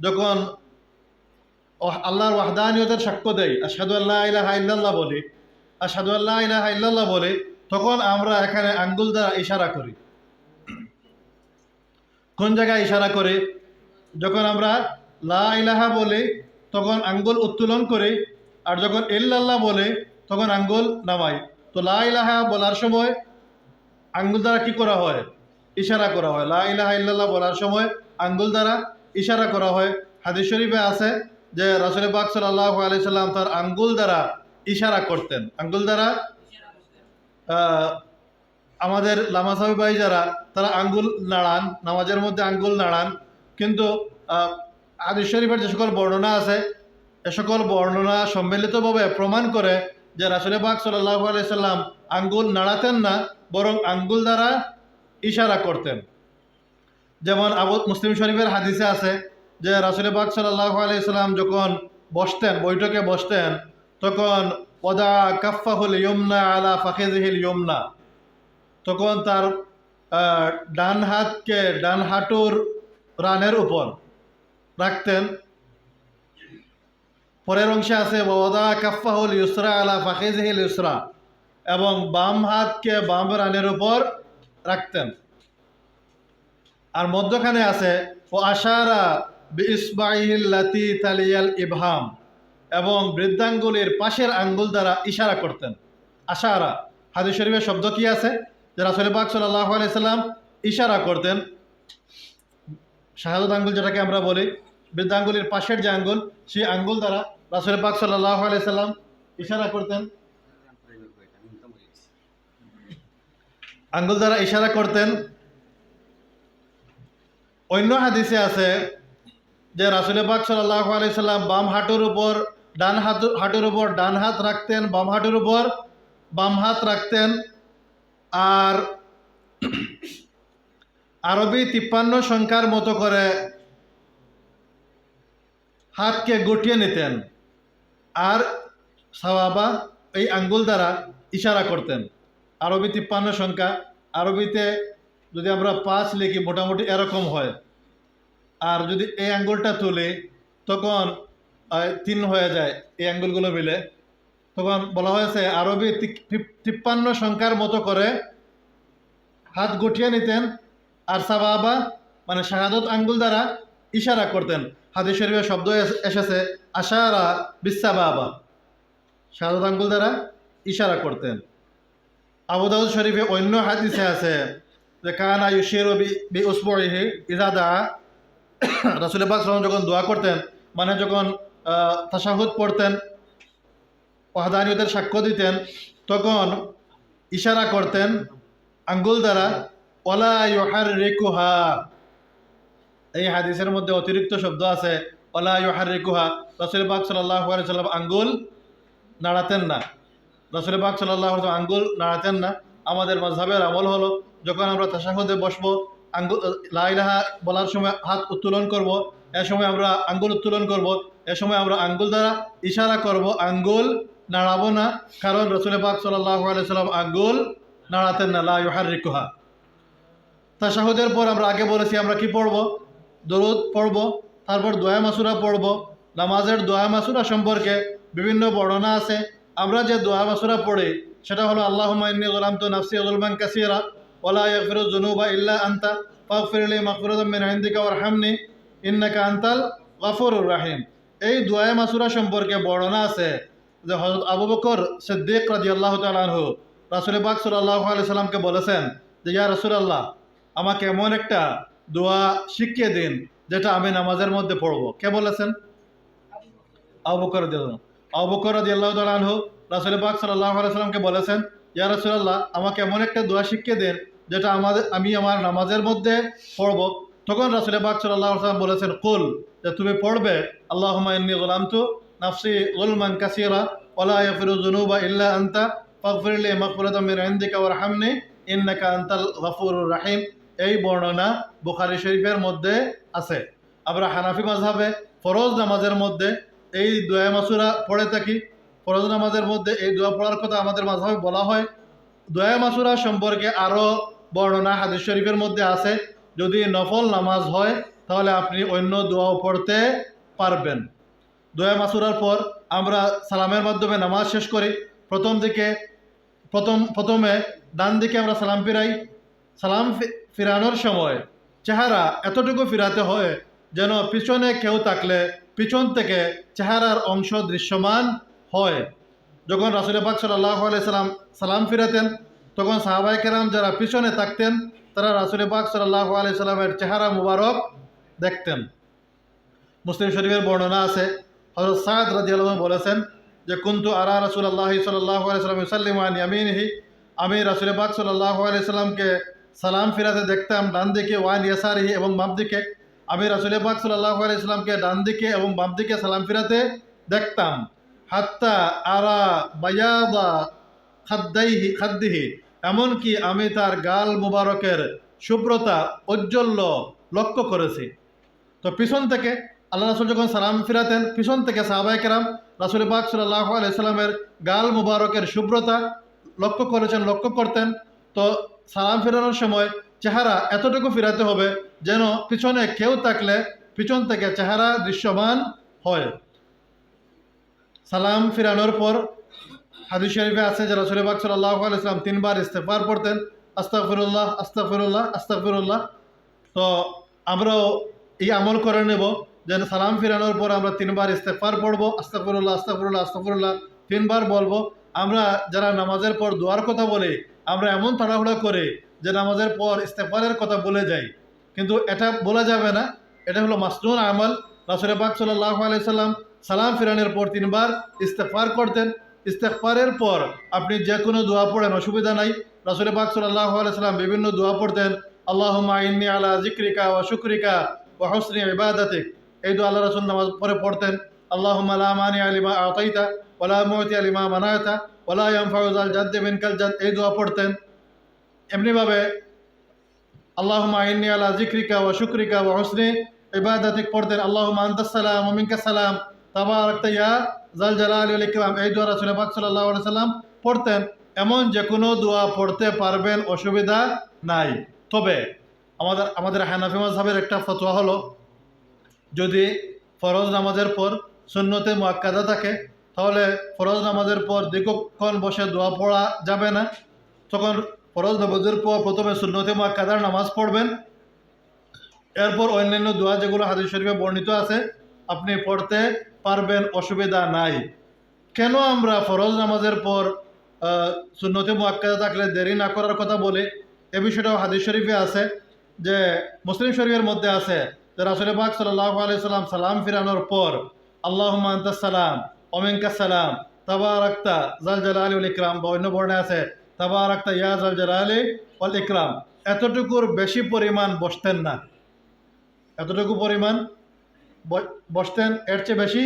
যখন আল্লাহর ওয়াহদানিয়তের সাক্ষ্য দেই, আশহাদু আল্লা ইলাহা ইল্লাল্লাহ বলি, আশহাদু আল্লা ইলাহা ইল্লাল্লাহ বলি, তখন আমরা এখানে আঙ্গুল দ্বারা ইশারা করি। কোন জায়গায় ইশারা করি? যখন আমরা লা ইলাহা বলি তখন আঙ্গুল উত্তোলন করি, আর যখন ইল্লাল্লাহ বলি তখন আঙ্গুল নামাই। তো লা ইলাহা বলার সময় আঙ্গুল দ্বারা কি করা হয়? ইশারা করা হয়। লা ইলাহা ইল্লাল্লাহ বলার সময় আঙ্গুল দ্বারা ইশারা করা হয়। হাদিস শরীফে আছে যে রাসূল পাক সাল্লাল্লাহু আলাইহি সাল্লাম তার আঙ্গুল দ্বারা ইশারা করতেন। আঙ্গুল দ্বারা আমাদের লামাসাবি ভাই যারা তারা আঙ্গুল নাড়ান, নামাজের মধ্যে আঙ্গুল নাড়ান, কিন্তু হাদিস শরীফের যে সকল বর্ণনা আছে এ সকল বর্ণনা সম্মিলিতভাবে প্রমাণ করে যে রাসূল পাক সাল্লাল্লাহু আলাইহি সাল্লাম আঙ্গুল নাড়াতেন না, বরং আঙ্গুল দ্বারা ইশারা করতেন। যেমন মুসলিম শরীফের হাদিসে আছে যে রাসূল পাক সাল্লাল্লাহু আলাইহি সাল্লাম যখন বৈঠকে বসতেন তখন ওয়াদা কাফফাহুল ইয়ুমনা আলা ফাখিযিহিল ইয়ুমনা, তখন তার ডান হাতকে ডান হাঁটুর রানের উপর রাখতেন। পরের অংশে আছে ওয়াদা কাফফাহুল ইউসরা আলা ফাখিযিহিল ইউসরা, এবং বাম হাতকে বাম রানের উপর রাখতেন। আর মধ্যখানে আছে ও আশারা বিইসবাইহিল্লাতি তালিয়াল ইবহাম, এবং বৃদ্ধাঙ্গুলির পাশের আঙ্গুল দ্বারা ইশারা করতেন। আশারা, হাদিস শরীফের শব্দ কি আছে যে রাসূল পাক সাল্লাল্লাহু আলাইহি সাল্লাম ইশারা করতেন। শাহাদাত আঙ্গুল যেটাকে আমরা বলি, বৃদ্ধাঙ্গুলির পাশের যে আঙ্গুল, সেই আঙ্গুল দ্বারা রাসূল পাক সাল্লাল্লাহু আলাইহি সাল্লাম ইশারা করতেন। আঙ্গুল দ্বারা ইশারা করতেন। অন্য হাদিসে আছে যে রাসূল পাক সাল্লাল্লাহু আলাইহি সাল্লাম বাম হাঁটুর উপর ডান হাত রাখতেন, বাম হাঁটুর উপর বাম হাত রাখতেন। আর আরবি 53 সংখ্যার মতো করে হাতকে গুটিয়ে নিতেন, আর সাওয়াবা এই আঙ্গুল দ্বারা ইশারা করতেন। আরবি 53 সংখ্যা, আরবিতে যদি আমরা 5 লিখি মোটামুটি এরকম হয়, আর যদি এই আঙ্গুলটা তুলি তখন 3 হয়ে যায় এই আঙ্গুলগুলো মিলে। তখন বলা হয়েছে আরবি 53 সংখ্যার মতো করে হাত গুটিয়ে নিতেন, আর সাওয়াবা মানে শাহাদত আঙ্গুল দ্বারা ইশারা করতেন। হাদিস শরীফের শব্দ এসেছে আশারা বিসাবাবা, শাহাদত আঙ্গুল দ্বারা ইশারা করতেন। আবু দাউদ শরীফে অন্য হাদিসে আছে যে কানা ইউশিরু বি উসবুইহি ইযা দা, রাসূল পাক সাল্লাল্লাহু আলাইহি ওয়াসাল্লাম যখন দোয়া করতেন, মানে যখন তাশাহুদ পড়তেন, ওয়াহদানিয়তের সাক্ষ্য দিতেন, তখন ইশারা করতেন আঙ্গুল দ্বারা, ওয়ালা ইউহাররিকুহা। এই হাদিসের মধ্যে অতিরিক্ত শব্দ আছে ওয়ালা ইউহাররিকুহা। রাসূল পাক সাল্লাল্লাহু আলাইহি ওয়াসাল্লাম আঙ্গুল নাড়াতেন না, রাসূল পাক সাল্লাল্লাহু আলাইহি ওয়াসাল্লাম আঙ্গুল নাড়াতেন না। আমাদের মাযহাবের আমল হলো যখন আমরা তাশাহুদে বসবো, আঙ্গুল লা ইলাহা বলার সময় হাত উত্তোলন করব, এ সময় আমরা আঙ্গুল উত্তোলন করব, এ সময় আমরা আঙ্গুল দ্বারা ইশারা করব, আঙ্গুল নাড়াবো না। কারণ রাসূল পাক সাল্লাল্লাহু আলাইহি ওয়াসাল্লাম আঙ্গুল নাড়াতেন না, লা ইউহাররিকুহা। তাশাহুদের পর আমরা আগে বলেছি আমরা কি পড়ব, দরুদ পড়ব, তারপর দোয়া মাসুরা পড়ব। নামাজের দোয়া মাসুরা সম্পর্কে বিভিন্ন বর্ণনা আছে। আমরা যে দোয়া মাসুরা পড়ি সেটা হলো আল্লাহুম্মা ইন্নী যালামতু নাফসি যুলমান কাসীরা ওয়া লা ইয়াগফিরুয যুনুবা ইল্লা আনতা ফাগফির লি মাগফিরাতাম মিন ইনদিকা ওয়ারহামনি ইন্নাকা আনতাল গফুরুর রাহিম। এই দোয়া মাসুরা সম্পর্কে বর্ণনা আছে যে হযরত আবু বকর সিদ্দিক রাদিয়াল্লাহু তাআলা আনহু রাসূল পাক সাল্লাল্লাহু আলাইহি সাল্লামকে বলেছেন যে ইয়া রাসূলুল্লাহ, আমাকে এমন একটা দোয়া শিখিয়ে দিন যেটা আমি নামাজের মধ্যে পড়ব। কে বলেছেন? আবু বকর রাদিয়াল্লাহু আনহু। আবু বকর রাদিয়াল্লাহু তাআলা আনহু রাসূল পাক সাল্লাল্লাহু আলাইহি সাল্লামকে বলেছেন, ইয়া রাসূলুল্লাহ, আমাকে এমন একটা দোয়া শিখিয়ে দিন যেটা আমি আমার নামাজের মধ্যে পড়ব। তখন রাসূল পাক সাল্লাল্লাহু আলাইহি সাল্লাম বলেছেন, কুল, যে তুমি পড়বে আল্লাহুম্মা ইন্নী যালামতু নাফসি যুলমান কাসীরা ওয়া লা ইয়াগফিরু যুনুবা ইল্লা আনতা ফাগফির লি মাগফিরাতাম মিন ইনদিকা ওয়ারহামনি ইন্নাকা আনতাল গফুরুর রাহিম। এই বর্ণনা বুখারী শরীফের মধ্যে আছে। আমরা হানাফি মাযহাবে ফরজ নামাজের মধ্যে এই দোয়া মাসুরা পড়ে থাকি। ফরজ নামাজের মধ্যে এই দোয়া পড়ার কথা আমাদের মাযহাবে বলা হয়। দোয়া মাসুরা সম্পর্কে আরও বর্ণনা হাদিস শরীফের মধ্যে আছে। যদি নফল নামাজ হয় তাহলে আপনি অন্য দোয়াও পড়তে পারবেন। দোয়া মাসুরার পর আমরা সালামের মাধ্যমে নামাজ শেষ করি। প্রথমে ডান দিকে আমরা সালাম ফিরাই। সালাম ফিরানোর সময় চেহারা এতটুকু ফিরাতে হয় যেন পিছনে কেউ থাকলে পিছন থেকে চেহারার অংশ দৃশ্যমান হয়। যখন রাসূল পাক সাল্লাল্লাহু আলাইহি সাল্লাম সালাম ফিরাতেন তখন সাহাবায়ে কেরাম যারা পিছনে থাকতেন তারা রাসূল পাক সাল্লাল্লাহু আলাইহি সাল্লামের চেহারা মুবারক দেখতেন। মুসলিম শরীফের বর্ণনা আছে, হযরত সাদ রাদিয়াল্লাহু আনহু বলেছেন যে কুনতু আরা রাসূলুল্লাহ সাল্লাল্লাহু আলাইহি সাল্লাম ইউসাল্লিমু আন ইয়ামিনিহি, আমি রাসূল পাক সাল্লাল্লাহু আলাইহি সাল্লামকে সালাম ফিরাতে দেখতাম ডান দিকে, ওয়ান ইয়াসারিহি, এবং বাম দিকে। আমি রাসূল পাক সাল্লাল্লাহু আলাইহি সাল্লামকে ডান দিকে এবং বাম দিকে সালাম ফিরাতে দেখতাম। হাত্তা আরা বায়াদা খাদ্দিহি, এমনকি আমি তার গাল মুবারকের শুভ্রতা ঔজ্জ্বল্য লক্ষ্য করেছি। তো পিছন থেকে আল্লাহ রাসূল যখন সালাম ফিরাতেন পিছন থেকে সাহাবায়ে কেরাম রাসূল পাক সাল্লাল্লাহু আলাইহি সাল্লামের গাল মুবারকের শুভ্রতা লক্ষ্য করতেন। তো সালাম ফেরানোর সময় চেহারা এতটুকু ফিরাতে হবে যেন পিছনে কেউ থাকলে পিছন থেকে চেহারা দৃশ্যমান হয়। সালাম ফিরানোর পর হাদিস শরীফে আছে যে রাসূল পাক সাল্লাল্লাহু আলাইহি সাল্লাম 3 বার ইস্তিগফার পড়তেন, আস্তাগফিরুল্লাহ আস্তাগফিরুল্লাহ আস্তাগফিরুল্লাহ। তো আমরাও এই আমল করে নেব যে সালাম ফিরানোর পর আমরা 3 বার ইস্তিগফার পড়ব, আস্তাগফিরুল্লাহ আস্তাগফিরুল্লাহ আস্তাগফিরুল্লাহ 3 বার বলবো। আমরা যারা নামাজের পর দোয়ার কথা বলি আমরা এমন তাড়াহুড়া করে যে নামাজের পর ইস্তিগফারের কথা বলে যাই, কিন্তু এটা বলা যাবে না। এটা হলো মাসনুন আমল। রাসূল পাক সাল্লাল্লাহু আলাইহি সাল্লাম সালাম ফিরানোর পর 3 বার ইস্তিগফার করতেন। ইস্তিগফারের পর আপনি যে কোনো দোয়া পড়েন, অসুবিধা নাই। রাসূল পাক সাল্লাল্লাহু আলাইহি সাল্লাম বিভিন্ন দোয়া পড়তেন। আল্লাহুম্মা ইন্নী আলা যিকরিকা ওয়া শুকরিকা ওয়া হুসনি ইবাদাতিক, এই দোয়া আল্লাহ রাসূল নামাজ পড়ে পড়তেন। আল্লাহুম্মা লা মানিআ লিমা আতাইতা ওয়া লা মুতিআ লিমা মানাতা ওয়া লা ইয়ানফাউ যাল জাদ্দি মিনকাল জাদ, এই দোয়া পড়তেন। এমনিভাবে আল্লাহুম্মা ইন্নী আলা যিকরিকা ওয়া শুকরিকা ওয়া হুসনি ইবাদাতিক পড়তেন। আল্লাহুম্মা আনতাস সালাম ওয়া মিনকাস সালাম তাবারাকতা ইয়া যাল জালালি ওয়াল ইকরাম, এই দোয়া রাসূল পাক সাল্লাল্লাহু আলাইহি সাল্লাম পড়তেন। এমন যে কোনো দোয়া পড়তে পারবেন, অসুবিধা নাই। তবে আমাদের হানাফি মাযহাবের একটা ফতোয়া হলো যদি ফরজ নামাজের পর সুন্নতে মুআক্কাদা থাকে তাহলে ফরজ নামাজের পর দীর্ঘক্ষণ বসে দোয়া পড়া যাবে না। তখন ফরজ নামাজের পর প্রথমে সুন্নতে মুআক্কাদার নামাজ পড়বেন, এরপর অন্যান্য দোয়া যেগুলো হাদিস শরীফে বর্ণিত আছে আপনি পড়তে পারবেন, অসুবিধা নাই। কেন আমরা ফরজ নামাজের পর সুন্নতে মুআক্কাদা থাকলে দেরি না করার কথা বলি? এ বিষয়টাও হাদিস শরীফে আছে, যে মুসলিম শরীফের মধ্যে আছে যে রাসূল পাক সাল্লাল্লাহু আলাইহি সাল্লাম সালাম ফিরানোর পর আল্লাহুম্মা আনতাস সালাম ওয়া মিনকাস সালাম তাবারাকতা যাল জালালি ওয়াল ইকরাম, বা অন্য বর্ণে আছে তাবারাকতা ইয়া যাল জালালি ওয়াল ইকরাম, এতটুকুর বেশি পরিমাণ বসতেন না। এতটুকু পরিমাণ বসতেন, এর চেয়ে বেশি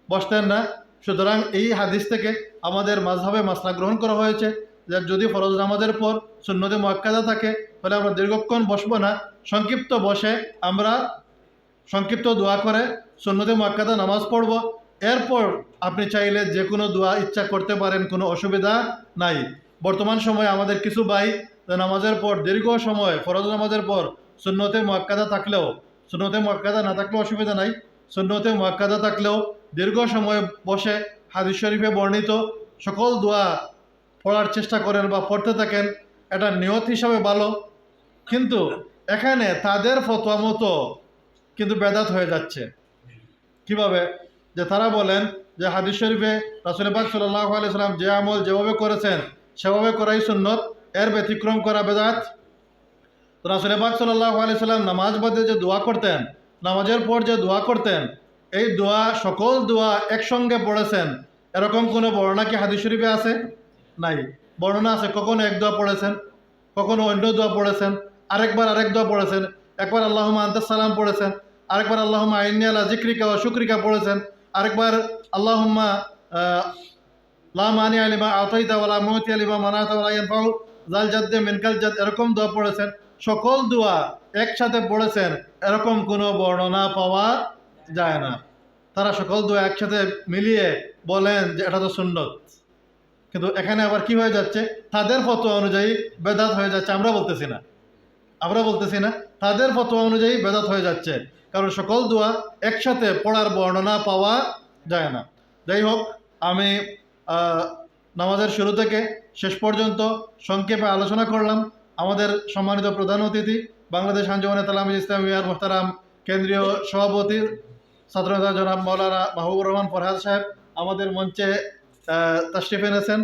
বসতেন না। সুতরাং এই হাদিস থেকে আমাদের মাযহাবে মাসলা গ্রহণ করা হয়েছে যে যদি ফরজ নামাজের পর সুন্নতে মুআক্কাদা থাকে তাহলে আমরা দীর্ঘক্ষণ বসবো না, সংক্ষিপ্ত বসে আমরা সংক্ষিপ্ত দোয়া করে সুন্নতে মুআক্কাদা নামাজ পড়ব। এরপর আপনি চাইলে যে কোনো দোয়া ইচ্ছা করতে পারেন, কোনো অসুবিধা নাই। বর্তমান সময়ে আমাদের কিছু ভাই নামাজের পর দীর্ঘ সময়, ফরজ নামাজের পর সুন্নতে মুআক্কাদা থাকলেও, সুন্নতে মুআক্কাদা না থাকলেও অসুবিধা নাই, সুন্নতে মুআক্কাদা থাকলেও দীর্ঘ সময় বসে হাদিস শরীফে বর্ণিত সকল দোয়া পড়ার চেষ্টা করেন বা পড়তে থাকেন। এটা নিয়ত হিসাবে ভালো, কিন্তু এখানে তাদের ফতোয়া মতো কিন্তু বেদাত হয়ে যাচ্ছে। কিভাবে? যে তারা বলেন যে হাদিস শরীফে রাসূল পাক সাল্লাল্লাহু আলাইহি সাল্লাম যে আমল যেভাবে করেছেন সেভাবে করাই সুন্নত, এর ব্যতিক্রম করা বেদাত। রাসূল পাক সাল্লাল্লাহু আলাইহি সাল্লাম নামাজ বাদে যে দোয়া করতেন, নামাজের পর যে দোয়া করতেন, এই দোয়া সকল দোয়া একসঙ্গে পড়েছেন এরকম কোনো বর্ণনা কি হাদিস শরীফে আছে? নাই। বর্ণনা আছে কখনো এক দোয়া পড়েছেন, কখনো অন্য দোয়া পড়েছেন, আরেকবার আরেক দোয়া পড়েছেন, একবার আল্লাহুম্মা আনতাস সালাম পড়েছেন, আরেকবার আল্লাহুম্মা আইন্নী আলা যিকরিকা ওয়া শুকরিকা পড়েছেন, আরেকবার আল্লাহুম্মা লা মানিআ লিমা আতাইতা ওয়া লা মুতিআ লিমা মানাতা ওয়া লা ইয়ানফাউ যাল জাদ্দি মিনকাল জাদ, এরকম দোয়া পড়েছেন। সকল দোয়া একসাথে পড়েছেন এরকম কোনো বর্ণনা পাওয়া যায় না। তারা সকল দোয়া একসাথে মিলিয়ে বলেন যে এটা তো সুন্নত। কিন্তু এখানে আবার কি হয়ে যাচ্ছে? তাদের ফতোয়া অনুযায়ী বেদাত হয়ে যাচ্ছে। আমরা বলতেছি না, তাদের ফতোয়া অনুযায়ী বেদাত হয়ে যাচ্ছে, কারণ সকল দোয়া একসাথে পড়ার বর্ণনা পাওয়া যায় না। যাই হোক, আমি নামাজের শুরু থেকে শেষ পর্যন্ত সংক্ষেপে আলোচনা করলাম। আমাদের সম্মানিত প্রধান অতিথি বাংলাদেশ আঞ্জুমানে তালামিল ইসলামিয়ার মুহতারাম কেন্দ্রীয় সভাপতি ছাত্রনেতা জনাব মাওলানা মাহবুবুর রহমান ফরহাদ সাহেব আমাদের মঞ্চে তাশরিফ এনেছেন।